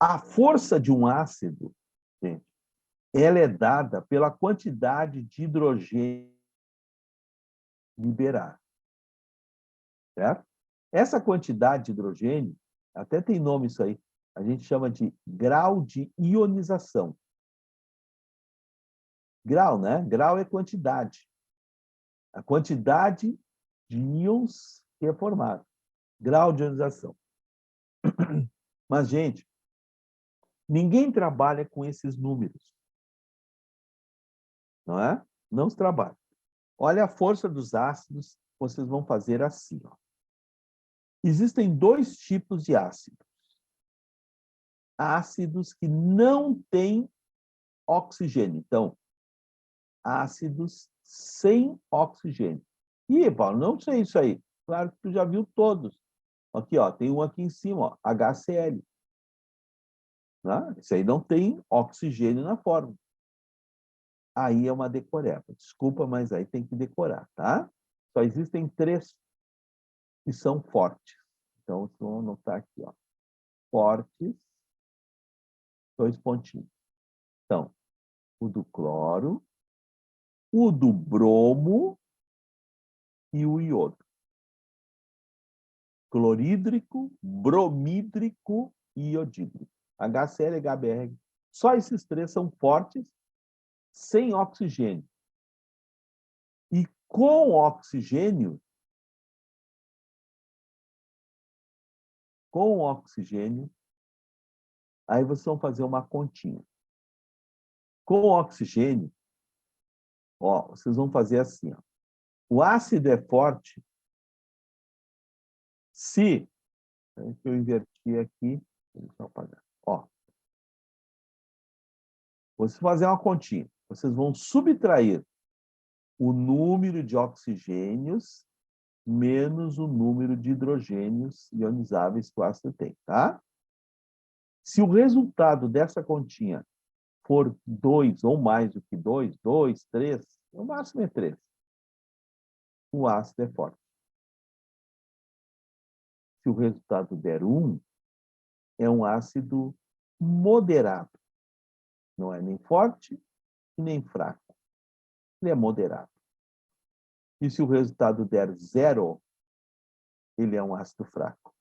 A força de um ácido, gente, ela é dada pela quantidade de hidrogênio liberar, certo? Essa quantidade de hidrogênio, até tem nome isso aí, a gente chama de grau de ionização. Grau, né? Grau é quantidade. A quantidade de íons que é formado. Grau de ionização. Mas, gente, ninguém trabalha com esses números. Não é? Não se trabalha. Olha a força dos ácidos, vocês vão fazer assim. Ó. Existem dois tipos de ácidos. Ácidos que não têm oxigênio. Então, ácidos sem oxigênio. Ih, Paulo, não sei isso aí. Claro que tu já viu todos. Aqui, ó, tem um aqui em cima, ó, HCl. Né? Isso aí não tem oxigênio na fórmula. Aí é uma decoreba. Desculpa, mas aí tem que decorar, tá? Só existem três que são fortes. Então, vou anotar aqui, ó. Fortes, dois pontinhos. Então, o do cloro, o do bromo e o iodo. Clorídrico, bromídrico e iodídrico. HCl, HBr. Só esses três são fortes, sem oxigênio. E com oxigênio, aí vocês vão fazer uma continha. Com oxigênio, Ó, vocês vão fazer assim, ó. O ácido é forte se... Eu inverti aqui. Deixa eu apagar. Ó, vocês vão fazer uma continha. Vocês vão subtrair o número de oxigênios menos o número de hidrogênios ionizáveis que o ácido tem, tá? Se o resultado dessa continha for 2 ou mais do que 2, 2, 3, o máximo é 3, o ácido é forte. Se o resultado der 1, é um ácido moderado. Não é nem forte e nem fraco. Ele é moderado. E se o resultado der 0, ele é um ácido fraco.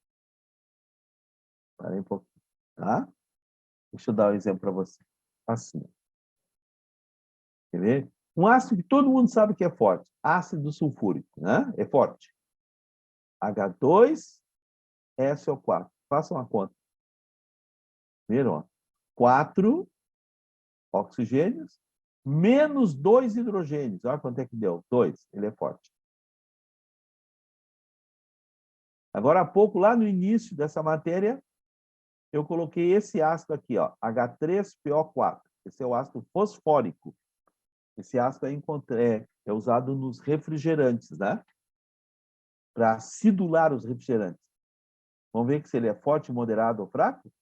Parei um pouquinho, tá? Deixa eu dar um exemplo para você. Assim. Quer ver? Um ácido que todo mundo sabe que é forte. Ácido sulfúrico, né? É forte. H2SO4. Faça uma conta. Viram? Ó? 4 oxigênios menos 2 hidrogênios. Olha quanto é que deu. 2. Ele é forte. Agora há pouco, lá no início dessa matéria, eu coloquei esse ácido aqui, ó, H3PO4. Esse é o ácido fosfórico. Esse ácido é usado nos refrigerantes, né? Para acidular os refrigerantes. Vamos ver se ele é forte, moderado ou fraco?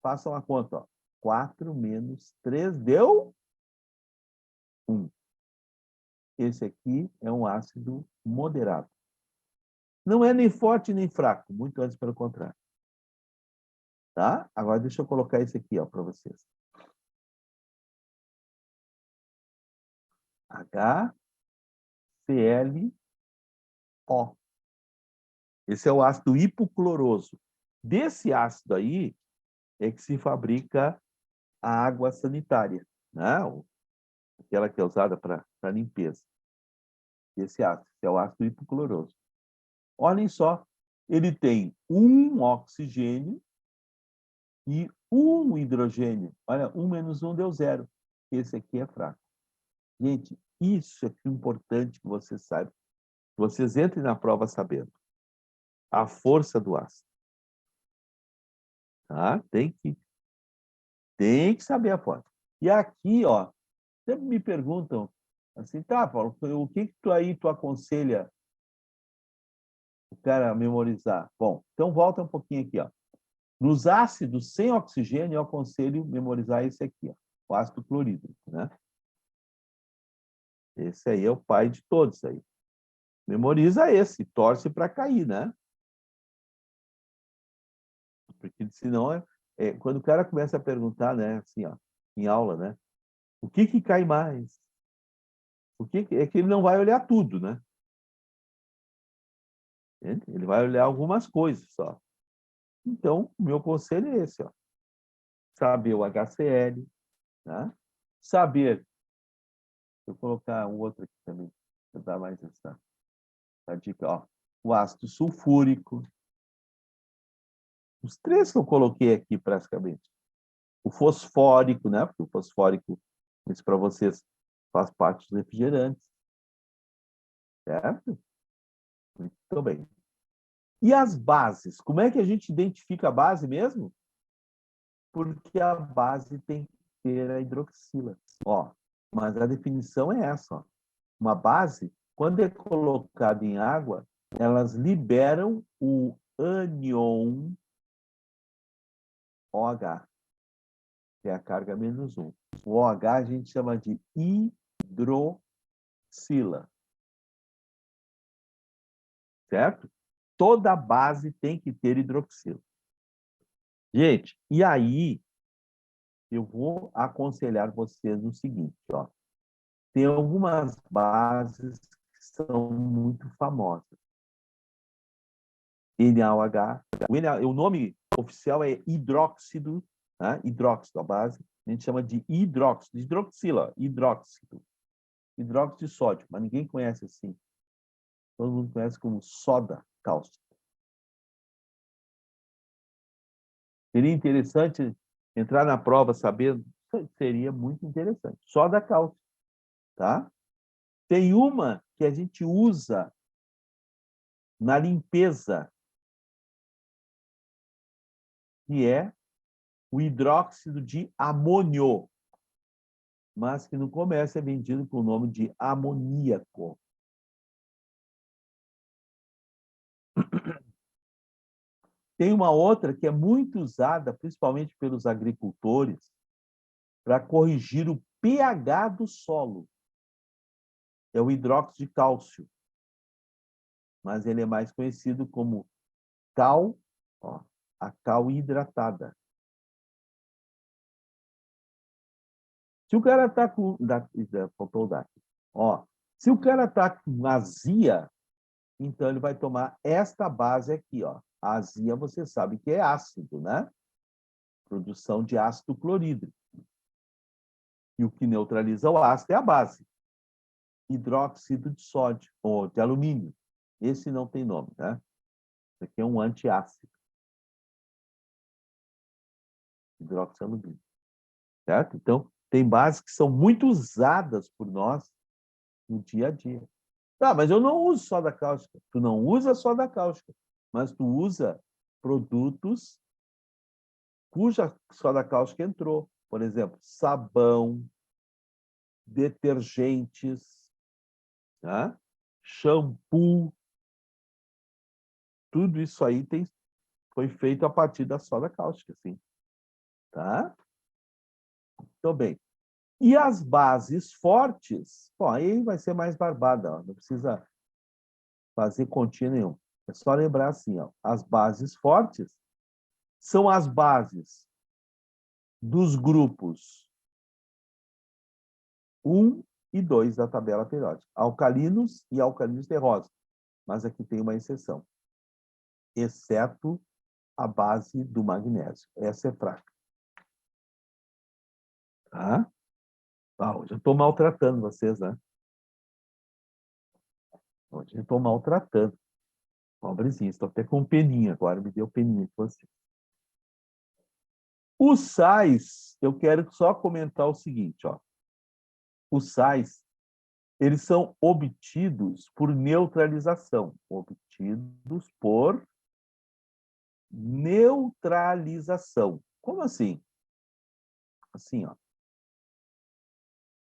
Façam a conta, ó. 4 menos 3 deu 1. Esse aqui é um ácido moderado. Não é nem forte nem fraco, muito antes pelo contrário. Tá? Agora deixa eu colocar esse aqui, ó, para vocês. HClO. Esse é o ácido hipocloroso. Desse ácido aí é que se fabrica a água sanitária, né? Aquela que é usada para limpeza. Esse ácido, que é o ácido hipocloroso. Olhem só, ele tem um oxigênio e um hidrogênio. Olha, 1 menos 1 deu 0. Esse aqui é fraco. Gente, isso é importante que vocês saibam. Vocês entrem na prova sabendo. A força do ácido. Tá? Tem que saber a força. E aqui, ó, sempre me perguntam assim, tá, Paulo, o que tu aconselha o cara a memorizar? Bom, então volta um pouquinho aqui, ó. Nos ácidos sem oxigênio, eu aconselho memorizar esse aqui, ó, o ácido clorídrico, né? Esse aí é o pai de todos aí. Memoriza esse, torce para cair, né? Porque senão quando o cara começa a perguntar, né, assim, ó, em aula, né? O que cai mais? É que ele não vai olhar tudo, né? Ele vai olhar algumas coisas só. Então, o meu conselho é esse, ó. Saber o HCl, né? Saber, vou colocar um outro aqui também, para dar mais essa dica, ó. O ácido sulfúrico. Os 3 que eu coloquei aqui, praticamente. O fosfórico, né? Porque o fosfórico, isso para vocês, faz parte dos refrigerantes. Certo? Muito bem. E as bases? Como é que a gente identifica a base mesmo? Porque a base tem que ter a hidroxila. Ó, mas a definição é essa. Ó. Uma base, quando é colocada em água, elas liberam o ânion OH, que é a carga -1. O OH a gente chama de hidroxila. Certo? Toda base tem que ter hidroxila. Gente, e aí eu vou aconselhar vocês o seguinte, ó. Tem algumas bases que são muito famosas. NaOH. O nome oficial é hidróxido, né? Hidróxido, a base. A gente chama de hidróxido, hidroxila, hidróxido. Hidróxido de sódio, mas ninguém conhece assim. Todo mundo conhece como soda cáustica. Seria interessante entrar na prova sabendo? Seria muito interessante. Soda cáustica, tá? Tem uma que a gente usa na limpeza, que é o hidróxido de amônio, mas que no comércio é vendido com o nome de amoníaco. Tem uma outra que é muito usada, principalmente pelos agricultores, para corrigir o pH do solo. É o hidróxido de cálcio, mas ele é mais conhecido como cal, ó, a cal hidratada. Se o cara está com... Faltou o DAC. Ó, se o cara está com azia, então ele vai tomar esta base aqui, ó. A azia, você sabe que é ácido, né? Produção de ácido clorídrico. E o que neutraliza o ácido é a base. Hidróxido de sódio, ou de alumínio. Esse não tem nome, né? Isso aqui é um antiácido. Hidróxido de alumínio. Certo? Então, tem bases que são muito usadas por nós no dia a dia. Tá, mas eu não uso soda cáustica. Tu não usa soda cáustica, mas tu usa produtos cuja soda cáustica entrou. Por exemplo, sabão, detergentes, tá? Shampoo. Tudo isso aí foi feito a partir da soda cáustica, sim. Tá? Então, bem. E as bases fortes, bom, aí vai ser mais barbada, ó, não precisa fazer continha nenhum. É só lembrar assim, ó, as bases fortes são as bases dos grupos 1 e 2 da tabela periódica, alcalinos e alcalinos terrosos. Mas aqui tem uma exceção, exceto a base do magnésio. Essa é fraca. Tá? Ah, hoje eu estou maltratando vocês, né? Hoje eu estou maltratando. Pobrezinho, estou até com peninha agora, me deu peninha com você. Os sais, eu quero só comentar o seguinte, ó. Os sais, eles são obtidos por neutralização. Obtidos por neutralização. Como assim? Assim, ó.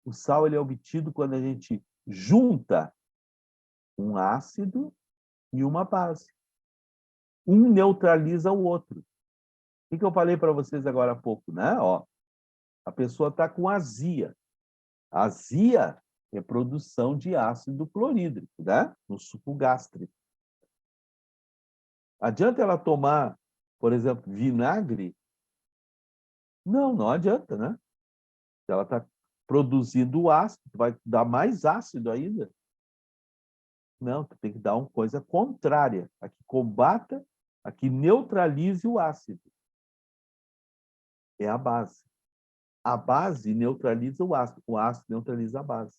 O sal ele é obtido quando a gente junta um ácido e uma base. Um neutraliza o outro. O que eu falei para vocês agora há pouco, né? Ó, a pessoa está com azia. Azia é produção de ácido clorídrico, né? No suco gástrico. Adianta ela tomar, por exemplo, vinagre? Não, não adianta, né? Se ela está produzindo ácido, vai dar mais ácido ainda. Não, tu tem que dar uma coisa contrária, a que combata, a que neutralize o ácido. É a base. A base neutraliza o ácido neutraliza a base.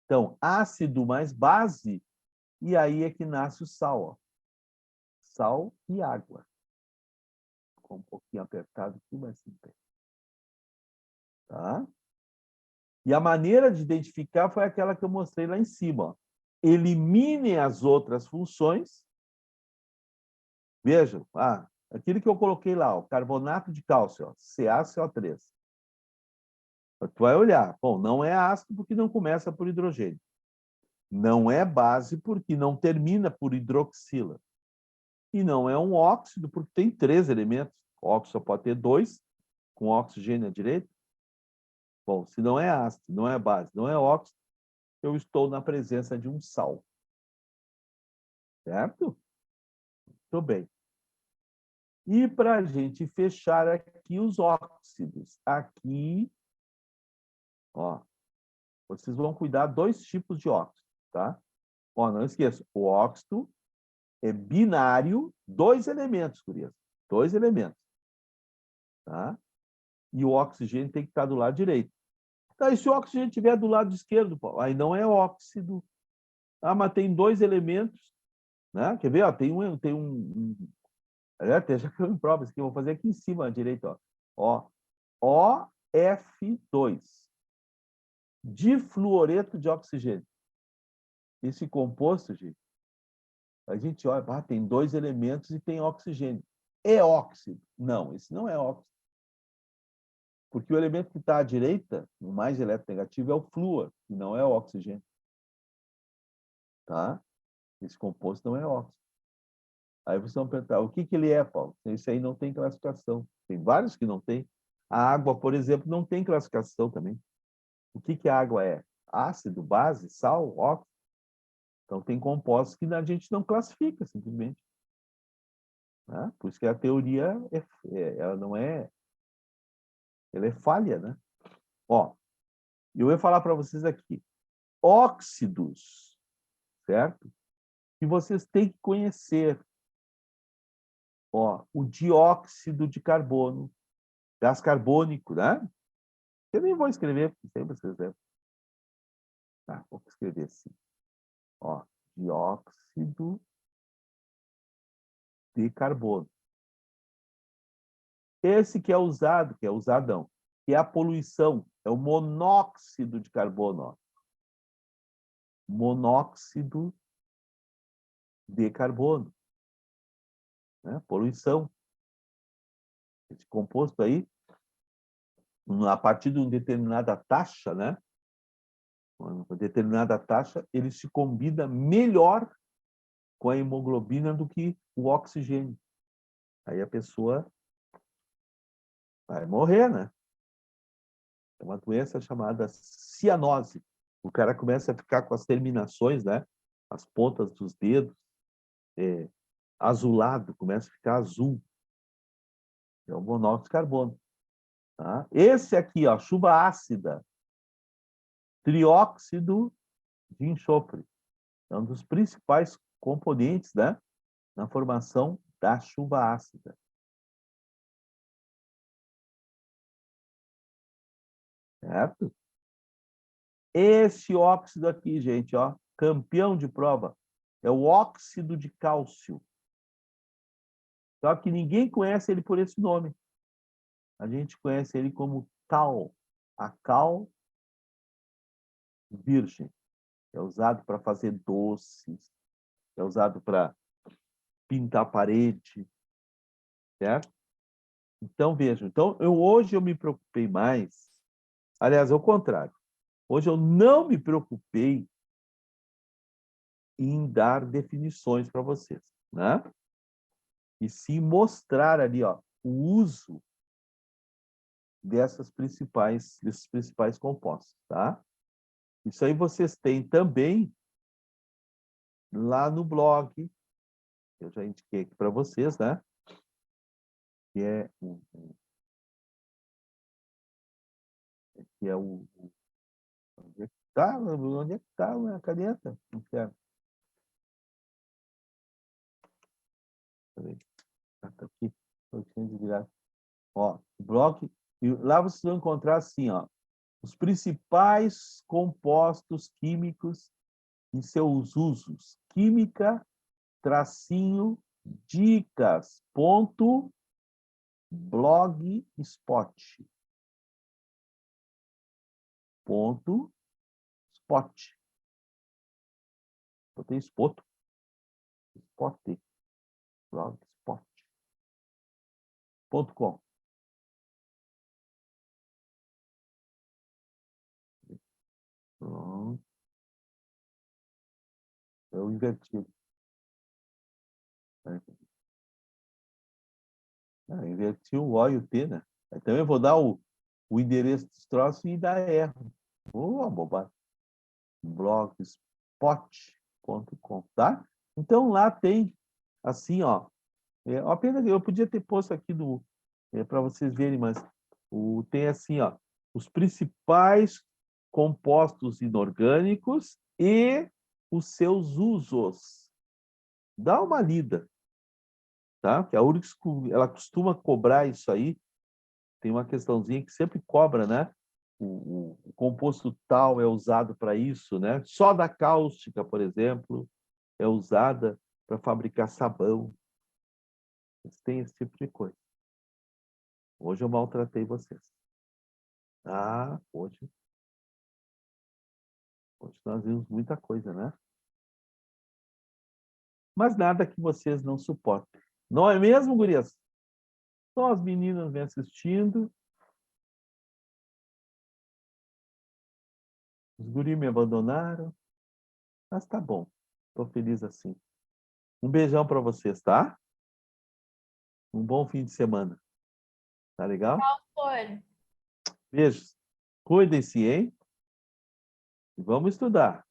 Então, ácido mais base, e aí é que nasce o sal. Ó. Sal e água. Ficou um pouquinho apertado aqui, mas sim. Tá? E a maneira de identificar foi aquela que eu mostrei lá em cima. Ó. Elimine as outras funções. Vejam, aquilo que eu coloquei lá, ó, carbonato de cálcio, ó, CaCO3. Tu vai olhar, bom, não é ácido porque não começa por hidrogênio. Não é base porque não termina por hidroxila. E não é um óxido porque tem 3 elementos. O óxido só pode ter 2, com oxigênio à direita. Bom, se não é ácido, não é base, não é óxido, eu estou na presença de um sal. Certo? Muito bem. E para a gente fechar aqui os óxidos. Aqui, ó, vocês vão cuidar 2 tipos de óxido, tá? Ó, não esqueça, o óxido é binário, 2 elementos, gurias. 2 elementos. Tá? E o oxigênio tem que estar do lado direito. Tá, e se o oxigênio estiver do lado esquerdo, aí não é óxido. Mas tem 2 elementos. Né? Quer ver? Ó, aliás, já que eu provo isso aqui, eu vou fazer aqui em cima à direita. Ó. OF2. difluoreto de oxigênio. Esse composto, gente, a gente olha, tem 2 elementos e tem oxigênio. É óxido? Não, esse não é óxido. Porque o elemento que está à direita, o mais eletronegativo, é o flúor, e não é o oxigênio. Tá? Esse composto não é óxido. Aí vocês vão perguntar, o que ele é, Paulo? Esse aí não tem classificação. Tem vários que não tem. A água, por exemplo, não tem classificação também. O que a água é? Ácido, base, sal, óxido? Então, tem compostos que a gente não classifica, simplesmente. Né? Por isso que a teoria ela não é... Ela é falha, né? Ó, eu vou falar para vocês aqui. Óxidos, certo? Que vocês têm que conhecer. Ó, o dióxido de carbono, gás carbônico, né? Eu nem vou escrever, porque sempre vocês devem. Tá, vou escrever assim. Ó, dióxido de carbono. Esse que é usado, que é usadão, que é a poluição, é o monóxido de carbono. Ó. Monóxido de carbono. Né? Poluição. Esse composto aí, a partir de uma determinada taxa, né? Uma determinada taxa, ele se combina melhor com a hemoglobina do que o oxigênio. Aí a pessoa vai morrer, né? É uma doença chamada cianose. O cara começa a ficar com as terminações, né? As pontas dos dedos, azulado, começa a ficar azul. É o monóxido de carbono. Tá? Esse aqui, ó, chuva ácida, trióxido de enxofre. É um dos principais componentes, né, na formação da chuva ácida. Certo? Esse óxido aqui, gente, ó, campeão de prova, é o óxido de cálcio. Só que ninguém conhece ele por esse nome. A gente conhece ele como cal. A cal virgem. É usado para fazer doces, é usado para pintar a parede, certo? Então, vejam, então, hoje eu me preocupei mais, aliás, ao contrário, hoje eu não me preocupei em dar definições para vocês, né? E sim mostrar ali, ó, o uso desses principais compostos, tá? Isso aí vocês têm também lá no blog, eu já indiquei aqui para vocês, né? Que é onde é que está? Onde é que está a caneta? Não quero. Tá aqui. Eu tinha desligado. Ó, o blog, e lá vocês vão encontrar assim, ó, os principais compostos químicos e seus usos. Química, tracinho, dicas, ponto, blogspot. Ponto, spot. Botei espoto. Spot. Blogspot.com. Pronto. Eu inverti. Inverti o O e o T, né? Então eu vou dar o endereço dos troços e dar erro. Boa, bobagem. Blogspot.com, tá? Então lá tem assim, ó. Apenas eu podia ter posto aqui para vocês verem, mas tem assim, ó, os principais compostos inorgânicos e os seus usos. Dá uma lida, tá? Que a URGS, ela costuma cobrar isso aí. Tem uma questãozinha que sempre cobra, né? O composto tal é usado para isso, né? Soda cáustica, por exemplo, é usada para fabricar sabão. Tem esse tipo de coisa. Hoje eu maltratei vocês. Ah, hoje Hoje nós vimos muita coisa, né? Mas nada que vocês não suportem. Não é mesmo, gurias? Só as meninas vêm assistindo. Os guris me abandonaram. Mas tá bom. Estou feliz assim. Um beijão para vocês, tá? Um bom fim de semana. Tá legal? Foi. Beijos. Cuidem-se, hein? E vamos estudar.